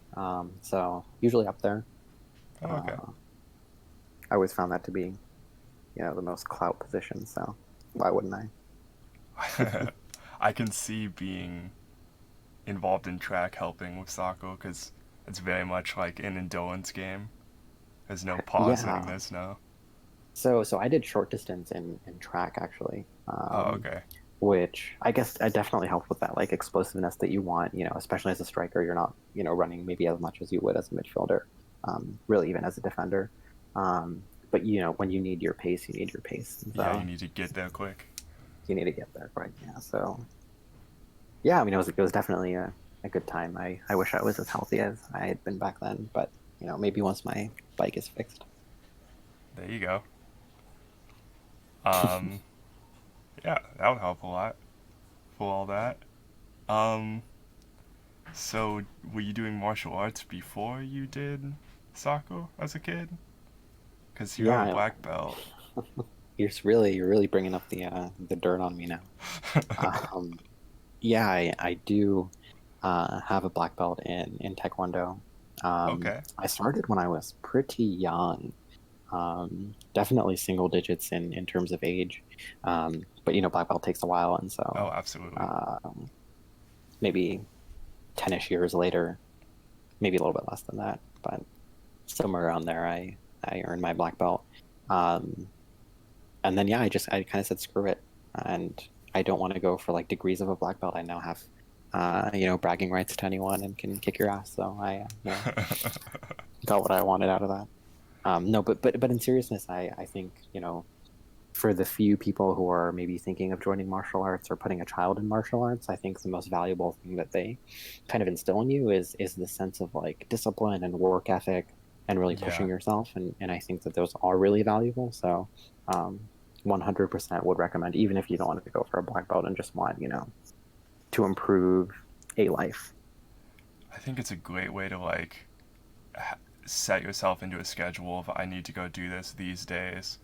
so usually up there. Oh, okay. Uh, I always found that to be, the most clout position. So why wouldn't I? I can see being involved in track helping with soccer because it's very much like an endurance game. There's no pausing. Yeah. There's no. So I did short distance in track actually, Oh, okay. which I guess I definitely helped with that like explosiveness that you want. Especially as a striker, you're not running maybe as much as you would as a midfielder, really even as a defender. But when you need your pace, you need your pace. And Yeah, you so need to get there quick. you need to get there, right? Yeah. So yeah, I mean, it was definitely a good time. I wish I was as healthy as I had been back then, but maybe once my bike is fixed. There you go. Um, yeah, that would help a lot for all that. Um, so were you doing martial arts before you did soccer as a kid? Because you have a Yeah, black belt. you're really bringing up the dirt on me now. Um, yeah, I do have a black belt in Taekwondo. Okay. I started when I was pretty young. Definitely single digits in terms of age. But black belt takes a while, and Oh, so absolutely. um, maybe 10-ish years later, maybe a little bit less than that, but somewhere around there, I earned my black belt. Um, and then yeah, I kind of said screw it, and I don't want to go for like degrees of a black belt. I now have bragging rights to anyone and can kick your ass. So I got what I wanted out of that. No, but in seriousness, I think for the few people who are maybe thinking of joining martial arts or putting a child in martial arts, I think the most valuable thing that they kind of instill in you is the sense of like discipline and work ethic and really pushing Yeah, yourself. And I think that those are really valuable. So, 100% would recommend, even if you don't want to go for a black belt and just want, to improve a life. I think it's a great way to like set yourself into a schedule of I need to go do this these days,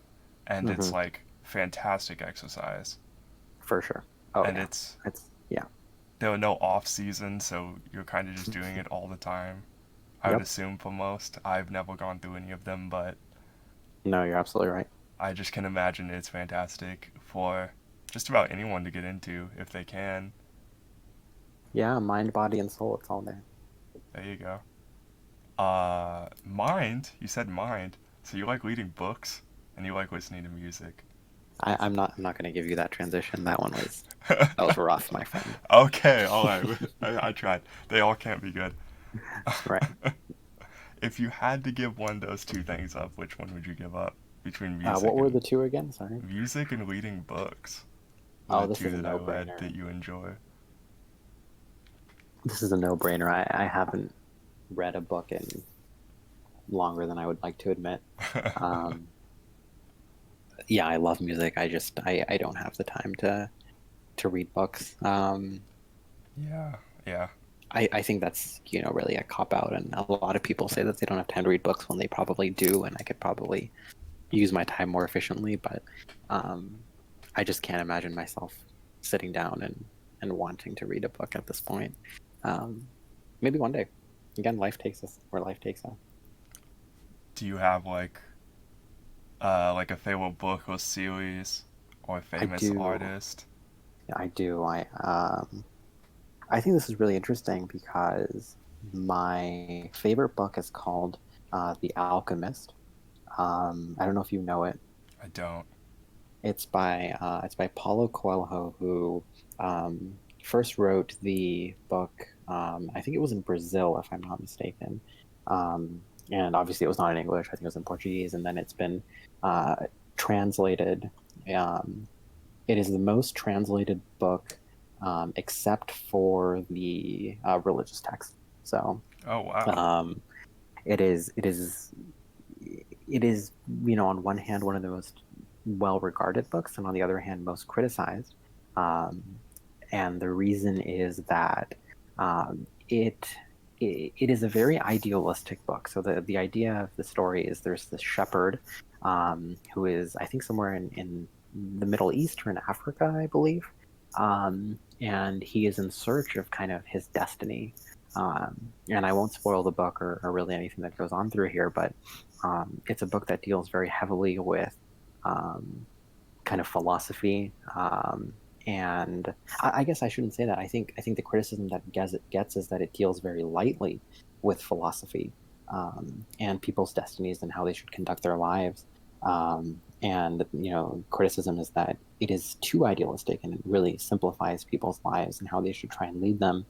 and it's Hmm. like fantastic exercise. For sure. Oh And yeah. it's Yeah. there are no off seasons, so you're kind of just doing it all the time. I would Yep. assume for most. I've never gone through any of them, but No, you're absolutely right. I just can imagine it's fantastic for just about anyone to get into if they can. Yeah, mind, body, and soul, it's all there. There you go. Mind? You said mind. So you like reading books and you like listening to music. I'm not going to give you that transition. That was rough, my friend. Okay, alright. I tried. They all can't be good. Right. If you had to give one of those two things up, which one would you give up? Between What were the two again? Sorry. music and reading books were Oh, the this is two a that I read no-brainer. that you enjoy. This is a no-brainer. I haven't read a book in longer than I would like to admit. Um, yeah, I love music. I don't have the time to read books. Yeah, yeah, I think that's, really a cop out, and a lot of people say that they don't have time to read books when they probably do, and I could probably use my time more efficiently, but um, I just can't imagine myself sitting down and and wanting to read a book at this point. Um, Maybe one day. Again, life takes us where life takes us. Do you have like a favorite book or series or a I famous do. artist? Yeah, I do. I think this is really interesting because my favorite book is called The Alchemist. I don't know if you know it. I don't. It's by Paulo Coelho, who first wrote the book. I think it was in Brazil, if I'm not mistaken. And obviously, it was not in English. I think it was in Portuguese, and then it's been uh, translated. Um, it is the most translated book, except for the religious text. So Oh wow. um, it is on one hand one of the most well regarded books, and on the other hand most criticized. um, and the reason is that um, it is a very idealistic book. So the idea of the story is there's this shepherd, who is, I think, somewhere in the Middle East or in Africa, I believe. And he is in search of kind of his destiny. And I won't spoil the book or really anything that goes on through here, but it's a book that deals very heavily with um, kind of philosophy. And I guess I shouldn't say that. I think the criticism that gets is that it deals very lightly with philosophy, and people's destinies and how they should conduct their lives. And criticism is that it is too idealistic and it really simplifies people's lives and how they should try and lead them.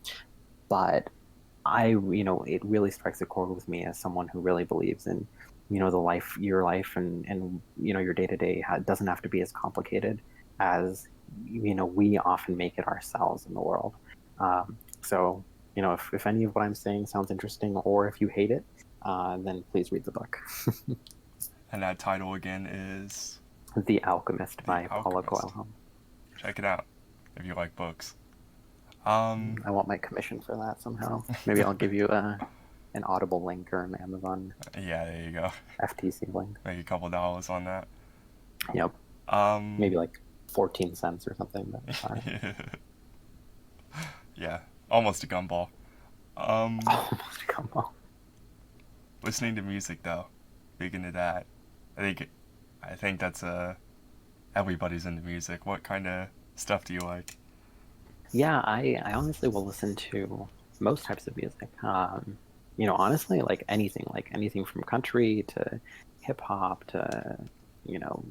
But it really strikes a chord with me as someone who really believes in, your life and your day to day doesn't have to be as complicated as, we often make it ourselves in the world. So, if any of what I'm saying sounds interesting, or if you hate it, then please read the book. And that title again is The Alchemist The by Paulo Alchemist. Coelho. Check it out if you like books. I want my commission for that somehow. Maybe I'll give you an Audible link or an Amazon Yeah, there you go. FTC link. Make a couple dollars on that. Yep. Um, Maybe like 14 cents or something. But all right. yeah, almost a gumball. Um, Almost come on. Listening to music though, big into that. I think, I think that's everybody's into music. What kind of stuff do you like? Yeah, I honestly will listen to most types of music. Honestly, like anything from country to hip hop to, you know,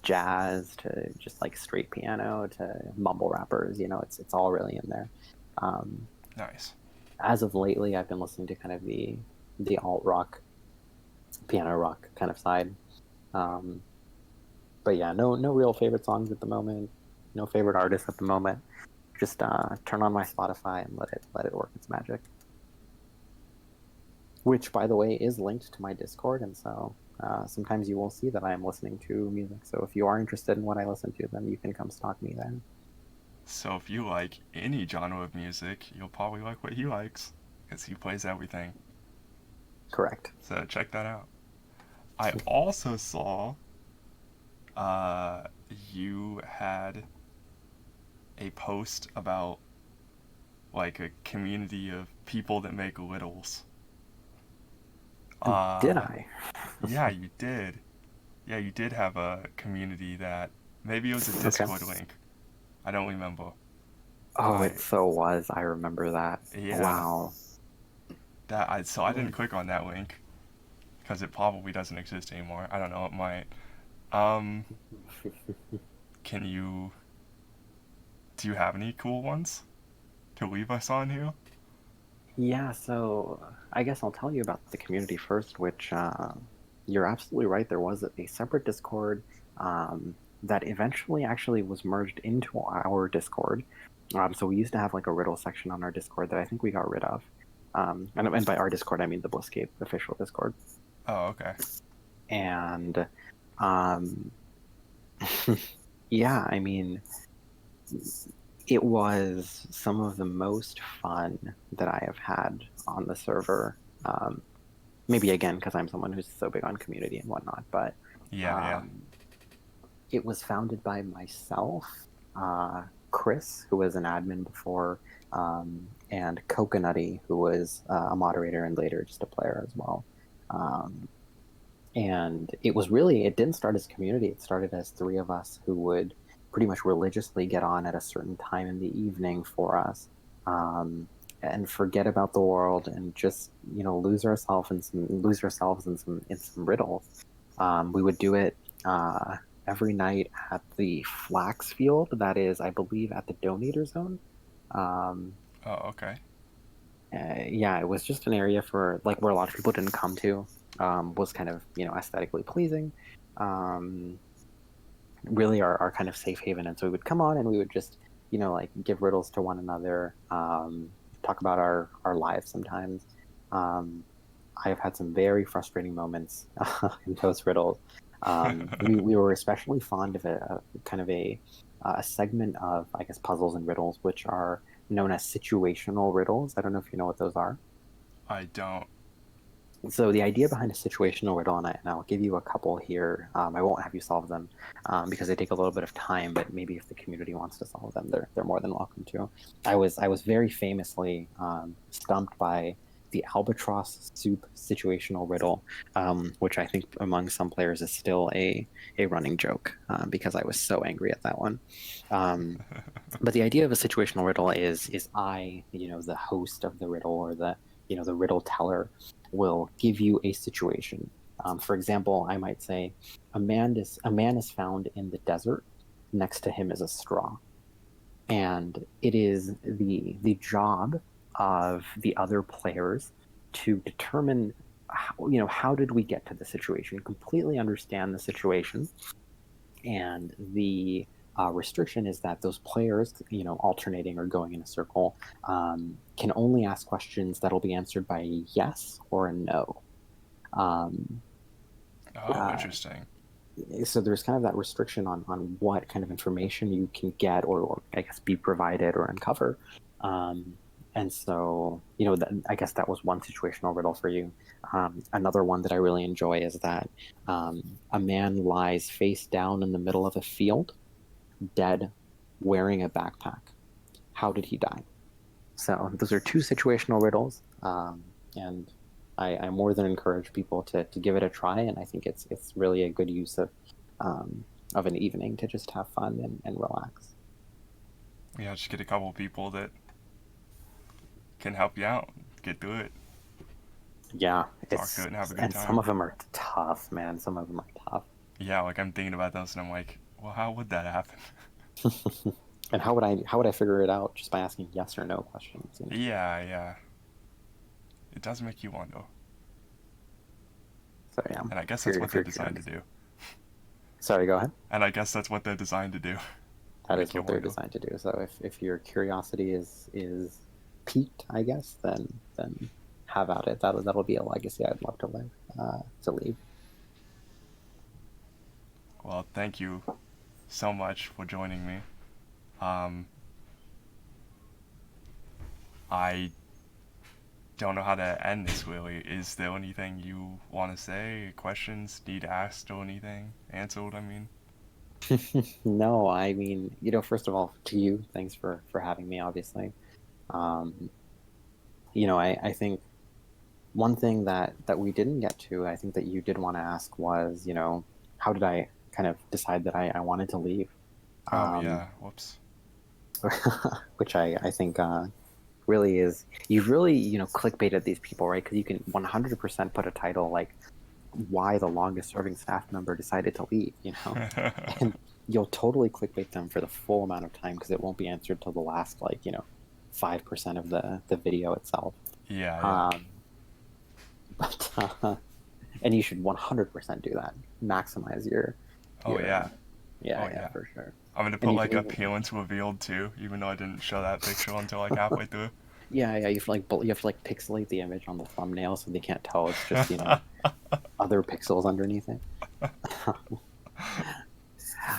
jazz to just like straight piano to mumble rappers. It's all really in there. Um, Nice. as of lately, I've been listening to kind of the alt rock, piano rock kind of side. Um, but yeah, no real favorite songs at the moment. No favorite artists at the moment. Just turn on my Spotify and let it work its magic. Which, by the way, is linked to my Discord, and so sometimes you will see that I am listening to music. So if you are interested in what I listen to, then you can come stalk me there. So if you like any genre of music, you'll probably like what he likes, because he plays everything. Correct. So check that out. I also saw uh, you had a post about like a community of people that make littles. Did Uh, I? yeah, you did. Yeah, you did have a community that maybe it was a Okay. Discord link. I don't remember. Oh, I it so was. I remember that. yeah, Wow. so I didn't click on that link because it probably doesn't exist anymore. I don't know, it might. Um, can you do you have any cool ones to leave us on here? Yeah, so I guess I'll tell you about the community first, which you're absolutely right. There was a separate Discord that eventually actually was merged into our Discord. So we used to have like a riddle section on our Discord that I think we got rid of. And by our Discord, I mean the BlissScape official Discord. Oh, okay. And um, yeah, I mean, it was some of the most fun that I have had on the server. Maybe again because I'm someone who's so big on community and whatnot, but Yeah, yeah. um, it was founded by myself, Chris, who was an admin before, and Coconutty, who was a moderator and later just a player as well. And it didn't start as a community. It started as three of us who would pretty much religiously get on at a certain time in the evening for us, and forget about the world and just, lose ourselves in some riddles. We would do it every night at the flax field. That is, I believe, at the donator zone. Um, Oh, okay. yeah, it was just an area for like where a lot of people didn't come to. Was kind of, aesthetically pleasing. Um, really our kind of safe haven. And so we would come on and we would just, like give riddles to one another, talk about our lives sometimes. Um, I have had some very frustrating moments in those riddles. We were especially fond of a kind of a segment of, I guess, puzzles and riddles, which are known as situational riddles. I don't know if you know what those are. I don't. So the idea behind a situational riddle, and I'll give you a couple here. I won't have you solve them because they take a little bit of time. But maybe if the community wants to solve them, they're more than welcome to. I was very famously stumped by the albatross soup situational riddle, which I think among some players is still a running joke because I was so angry at that one. But the idea of a situational riddle is I, the host of the riddle, or the riddle teller, will give you a situation. For example, I might say, a man is found in the desert. Next to him is a straw, and it is the job of the other players to determine how did we get to the situation, completely understand the situation, and the restriction is that those players, alternating or going in a circle, can only ask questions that'll be answered by a yes or a no. Um, Oh, uh, interesting. so there's kind of that restriction on what kind of information you can get, or I guess be provided or uncover. Um, and so, I guess that was one situational riddle for you. Another one that I really enjoy is that a man lies face down in the middle of a field, dead, wearing a backpack. How did he die? So those are two situational riddles, and I more than encourage people to give it a try. And I think it's really a good use of an evening to just have fun and relax. Yeah, just get a couple people that can help you out, get through it, Yeah, talk through it, and have a good and some time. of them are tough, man. Some of them are tough. Yeah, like I'm thinking about those and I'm like, well, how would that happen? And how would I figure it out? Just by asking yes or no questions. Yeah, yeah. It does make you wonder. So yeah, And I guess if that's you're what if they're you're designed to curious. do. Sorry, go ahead. And I guess that's what they're designed to do. That Make is you what they're wonder. designed to do. So if your curiosity is piqued, I guess, then have at it. That'll be a legacy I'd love to leave. Well, thank you so much for joining me. Um, I don't know how to end this really. Is there anything you want to say? Questions need asked or anything answered? I mean. No, I mean, first of all, to you, thanks for having me, obviously. Um, I think one thing that we didn't get to, I think that you did want to ask was, how did I kind of decide that I wanted to leave? Oh Um, yeah. Whoops. which I think really is, you've really, clickbaited these people, right? Because you can 100% put a title like why the longest serving staff member decided to leave, and you'll totally clickbait them for the full amount of time because it won't be answered till the last, like, 5% of the video itself. Yeah, yeah. Um, but and you should 100% do that. Maximize Oh your yeah. yeah, Oh yeah, yeah. for sure. I'm gonna And put you can like even appearance revealed too, even though I didn't show that picture until like halfway through. yeah, you have to like pixelate the image on the thumbnail so they can't tell it's just, other pixels underneath it.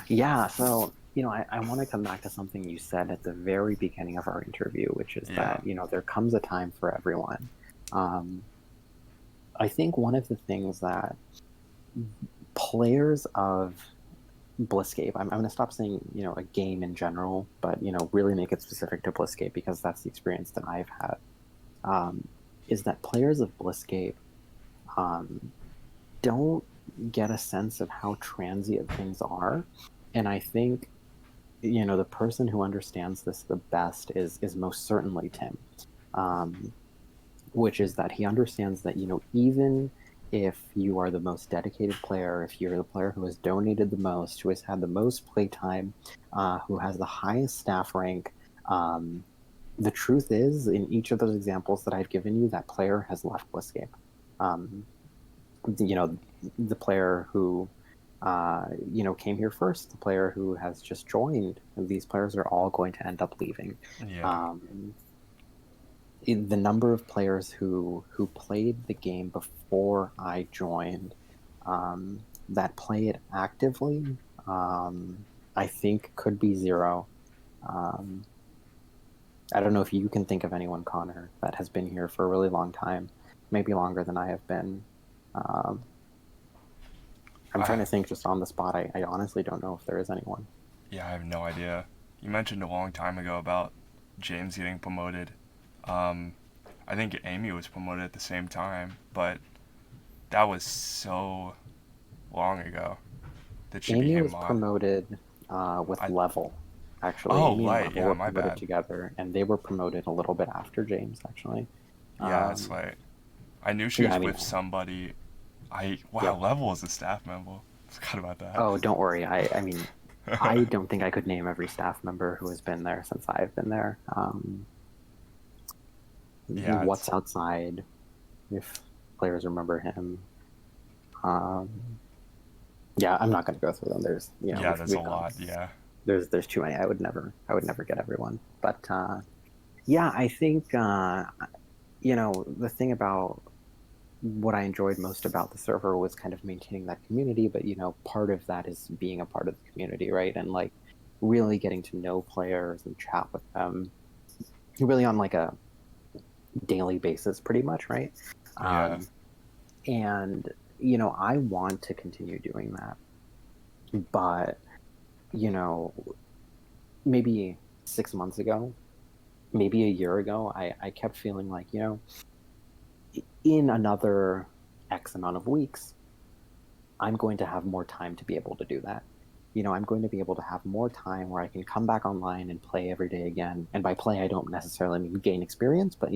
Yeah, so I want to come back to something you said at the very beginning of our interview, which is Yeah. that there comes a time for everyone. Um, I think one of the things that players of BlissScape. I'm going to stop saying, a game in general, but, really make it specific to BlissScape because that's the experience that I've had. Um, is that players of BlissScape um, don't get a sense of how transient things are. And I think, the person who understands this the best is most certainly Tim. Um, which is that he understands that, even if you are the most dedicated player, if you're the player who has donated the most, who has had the most playtime, who has the highest staff rank, the truth is, in each of those examples that I've given you, that player has left BlissScape. Um, you know, the player who, came here first, the player who has just joined, these players are all going to end up leaving. Yeah. Um, the number of players who played the game before I joined, that play it actively, I think could be zero. Um, I don't know if you can think of anyone, Connor, that has been here for a really long time, maybe longer than I have been. Um, I'm trying I to think just on the spot. I honestly don't know if there is anyone. yeah, I have no idea. You mentioned a long time ago about James getting promoted. Um, I think Amy was promoted at the same time, but that was so long ago that she Amy became was mod. promoted with I Level. Actually, Oh Amy and right, Level yeah, were my promoted bad. together, and they were promoted a little bit after James, actually. Yeah, it's Um, like I knew she yeah, I was mean, with somebody. I wow, yep. Level is a staff member. Forgot about that. Oh, don't worry. I mean, I don't think I could name every staff member who has been there since I've been there. Yeah, it's What's outside, if players remember him. Um, yeah, I'm not going to go through them. There's, yeah, we've there's a we've gone. lot. Yeah, There's too many. I would never get everyone. But yeah, I think the thing about what I enjoyed most about the server was kind of maintaining that community, but part of that is being a part of the community, right? And like really getting to know players and chat with them really on like a daily basis, pretty much, right? yeah, Um, and I want to continue doing that, but you know, maybe 6 months ago, maybe a year ago, I kept feeling like, in another X amount of weeks, I'm going to have more time to be able to do that. I'm going to be able to have more time where I can come back online and play every day again. And by play, I don't necessarily mean gain experience, but,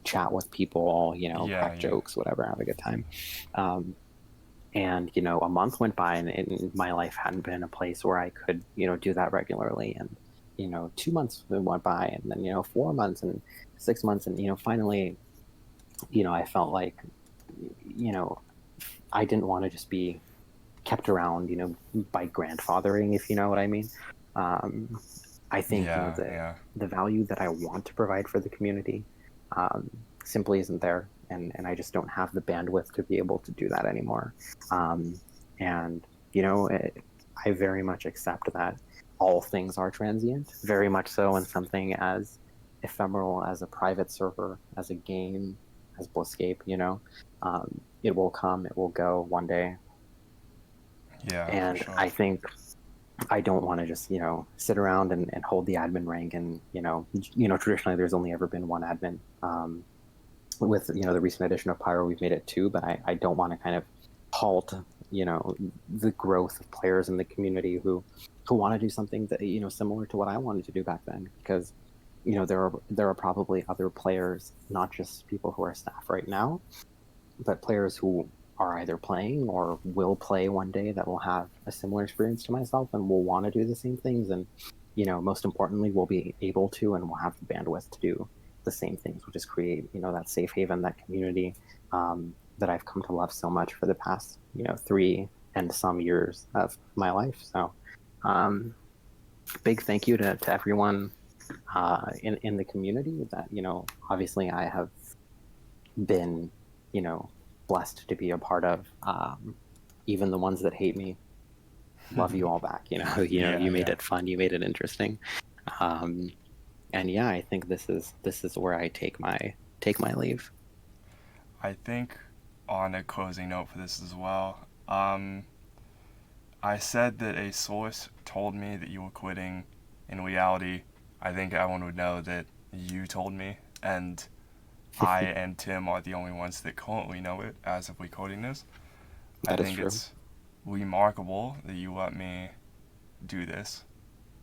chat with people, yeah, crack yeah, jokes, whatever, have a good time. Um, and, a month went by and my life hadn't been a place where I could, do that regularly. And, 2 months went by and then, 4 months and 6 months. And, finally, I felt like, you know, I didn't want to just be kept around, by grandfathering, if you know what I mean. Um, I think yeah, the yeah. value that I want to provide for the community um, simply isn't there, and I just don't have the bandwidth to be able to do that anymore. Um, and I very much accept that all things are transient, very much so, in something as ephemeral as a private server, as a game, as BlissScape. It will come, it will go one day, Yeah, for and sure. I think I don't want to just sit around and hold the admin rank. And traditionally there's only ever been one admin. With the recent addition of Pyro, we've made it two, but I don't want to kind of halt the growth of players in the community who want to do something that similar to what I wanted to do back then, because there are probably other players, not just people who are staff right now, but players who are either playing or will play one day that will have a similar experience to myself and will want to do the same things. And most importantly, will be able to and will have the bandwidth to do the same things, which is create that safe haven, that community, that I've come to love so much for the past 3 and some years of my life. So um, big thank you to everyone in the community that obviously I have been, you know, blessed to be a part of. Even the ones that hate me, love you all back. Yeah, You made yeah. it fun, you made it interesting. Um, and yeah, I think this is where I take my leave. I think on a closing note for this as well, I said that a source told me that you were quitting. In reality, I think everyone would know that you told me, and I and Tim are the only ones that currently know it as of recording this. I That is think true. it's remarkable that you let me do this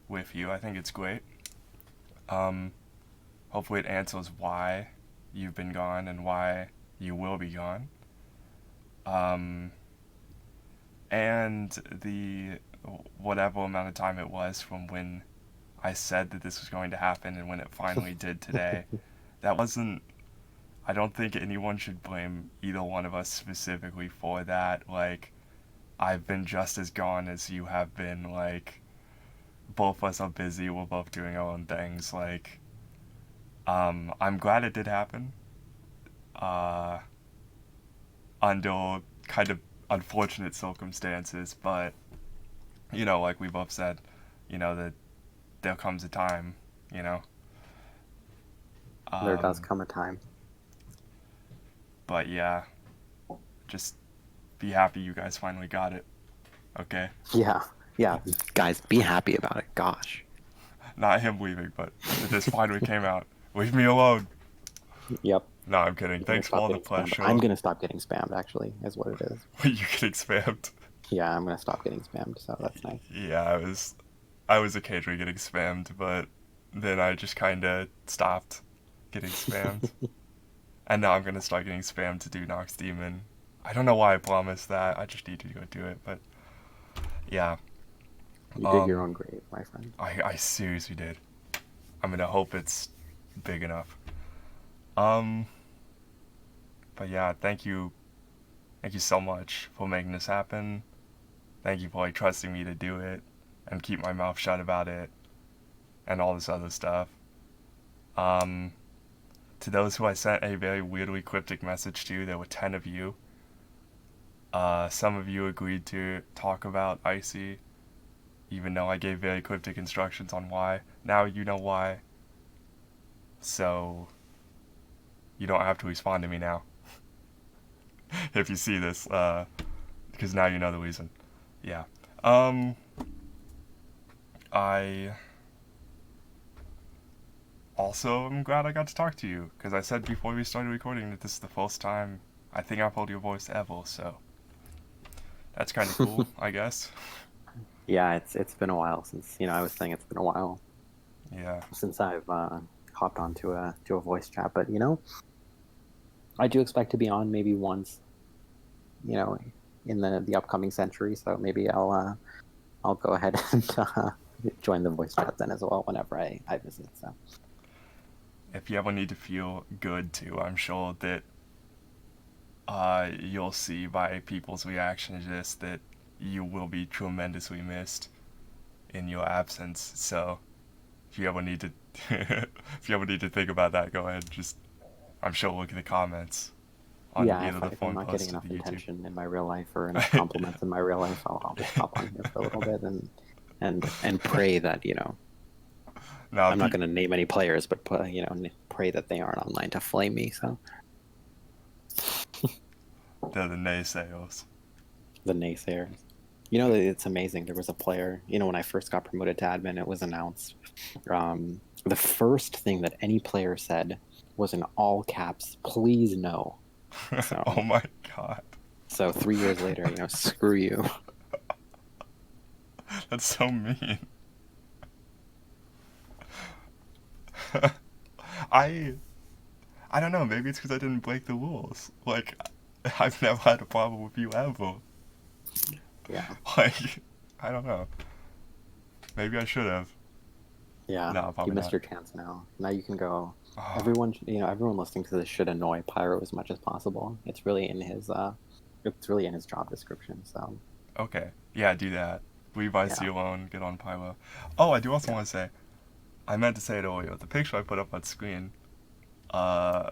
with you. I think it's great. Um, Hopefully, it answers why you've been gone and why you will be gone. Um, and the whatever amount of time it was from when I said that this was going to happen and when it finally did today, that wasn't. I don't think anyone should blame either one of us specifically for that. Like, I've been just as gone as you have been. Like, both of us are busy. We're both doing our own things. Like, I'm glad it did happen. Uh, Under kind of unfortunate circumstances, but like we both said, that there comes a time, you know. There does Um, come a time. but yeah, just be happy you guys finally got it. Okay, Yeah, yeah. Guys, be happy about it. Gosh. not him leaving, but that this finally came out. Leave me alone. Yep. No, I'm kidding. I'm gonna Thanks for stop all the getting spammed. I'm pleasure. gonna stop getting spammed. Actually, is what it is. You getting spammed? Yeah, I'm gonna stop getting spammed. So that's nice. Yeah, I was occasionally getting spammed, but then I just kind of stopped getting spammed. And now I'm gonna start getting spammed to do Nox Demon. I don't know why I promised that. I just need to go do it. But yeah, You dig your um, own grave, my friend. I seriously did. I'm gonna hope it's big enough. Um, but yeah, thank you so much for making this happen. Thank you for like trusting me to do it and keep my mouth shut about it and all this other stuff. Um, to those who I sent a very weirdly cryptic message to, there were 10 of you. Some of you agreed to talk about Icy, even though I gave very cryptic instructions on why. Now you know why, so you don't have to respond to me now if you see this, because now you know the reason. Yeah. Um, I also am glad I got to talk to you, because I said before we started recording that this is the first time I think I've heard your voice ever, so that's kind of cool, I guess. Yeah, it's been a while since I was saying it's been a while Yeah. since I've hopped onto a voice chat, but I do expect to be on maybe once, you know, in the upcoming century. So maybe I'll go ahead and join the voice chat then as well whenever I visit. So If you ever need to feel good too, I'm sure that you'll see by people's reaction to this that you will be tremendously missed in your absence. So if you ever need to, if you ever need to think about that, go ahead. Just I'm sure look at the comments on yeah, either the if I'm phone not getting post or enough the YouTube. attention in my real life or enough compliments in my real life, I'll just hop on here for a little bit and pray that Now, I'm not going to name any players, but pray that they aren't online to flame me. So they're the naysayers. the naysayers. It's amazing. There was a player, when I first got promoted to admin, it was announced. The first thing that any player said was in all caps, please no. Oh So, my god. so 3 years later, screw you. That's so mean. I I don't know. Maybe it's because I didn't break the rules. Like, I've never had a problem with you ever. Yeah. Like, I don't know. Maybe I should have. Yeah. No, You probably missed not. your chance now. Now you can go. Oh, Everyone listening to this should annoy Pyro as much as possible. It's really in his job description. So, okay. Yeah, do that. Leave IC yeah. alone. Get on Pylo. Oh, I do also Yeah. want to say. I meant to say it earlier. The picture I put up on screen. Uh,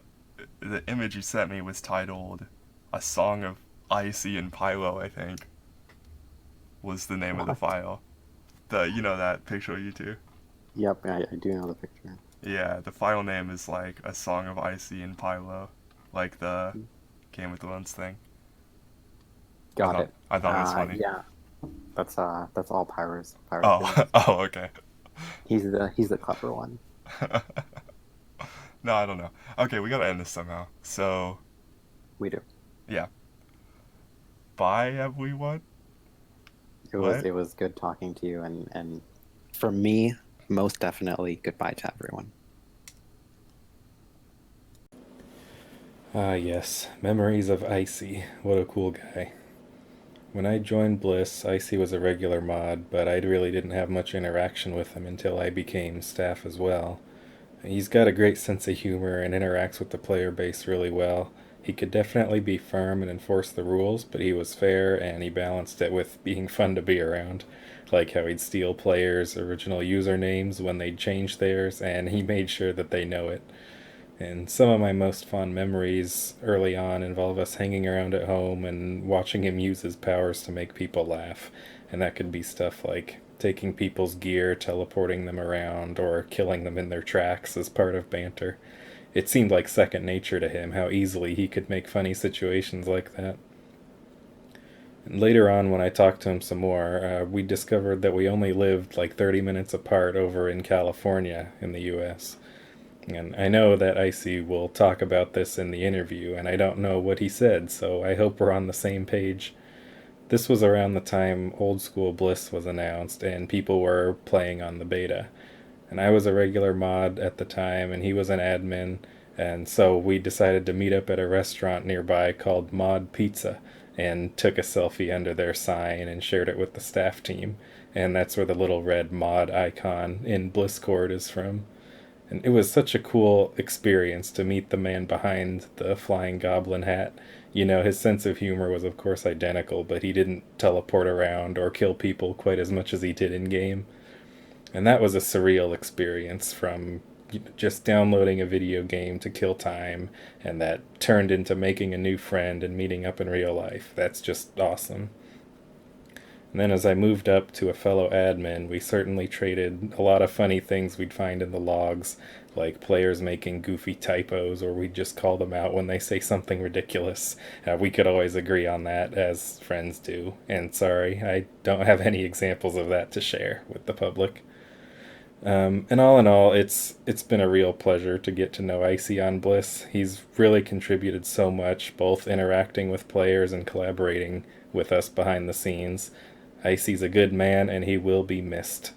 the image you sent me was titled "A Song of Icy and Pylo." I think was the name of the What? file. That picture of you two. Yep, I do know the picture. Yeah, the file name is like "A Song of Icy and Pylo," like the Game of Thrones thing. I Got thought it. I thought it was funny. Yeah. That's all Pyro's Oh, doing. oh, okay. He's the clever one. No, I don't know. Okay, we gotta end this somehow. So, We do. yeah. Bye, everyone. It was What? it was good talking to you, and for me, most definitely goodbye to everyone. Ah, yes, memories of Icy. What a cool guy. When I joined Bliss, Icy was a regular mod, but I really didn't have much interaction with him until I became staff as well. He's got a great sense of humor and interacts with the player base really well. He could definitely be firm and enforce the rules, but he was fair and he balanced it with being fun to be around. Like how he'd steal players' original usernames when they'd change theirs, and he made sure that they know it. And some of my most fond memories early on involve us hanging around at home and watching him use his powers to make people laugh. And that could be stuff like taking people's gear, teleporting them around, or killing them in their tracks as part of banter. It seemed like second nature to him how easily he could make funny situations like that. And later on, when I talked to him some more, we discovered that we only lived like 30 minutes apart over in California in the US. And I know that Icy will talk about this in the interview, and I don't know what he said, so I hope we're on the same page. This was around the time Old School Bliss was announced, and people were playing on the beta. And I was a regular mod at the time, and he was an admin, and so we decided to meet up at a restaurant nearby called Mod Pizza, and took a selfie under their sign and shared it with the staff team. And that's where the little red mod icon in Blisscord is from. And it was such a cool experience to meet the man behind the flying goblin hat. You know, his sense of humor was, of course, identical, but he didn't teleport around or kill people quite as much as he did in game. And that was a surreal experience from just downloading a video game to kill time, and that turned into making a new friend and meeting up in real life. That's just awesome. And then as I moved up to a fellow admin, we certainly traded a lot of funny things we'd find in the logs, like players making goofy typos, or we'd just call them out when they say something ridiculous. We could always agree on that, as friends do. And sorry, I don't have any examples of that to share with the public. And all in all, it's been a real pleasure to get to know Icy on Bliss. He's really contributed so much, both interacting with players and collaborating with us behind the scenes. Icy's a good man, and he will be missed.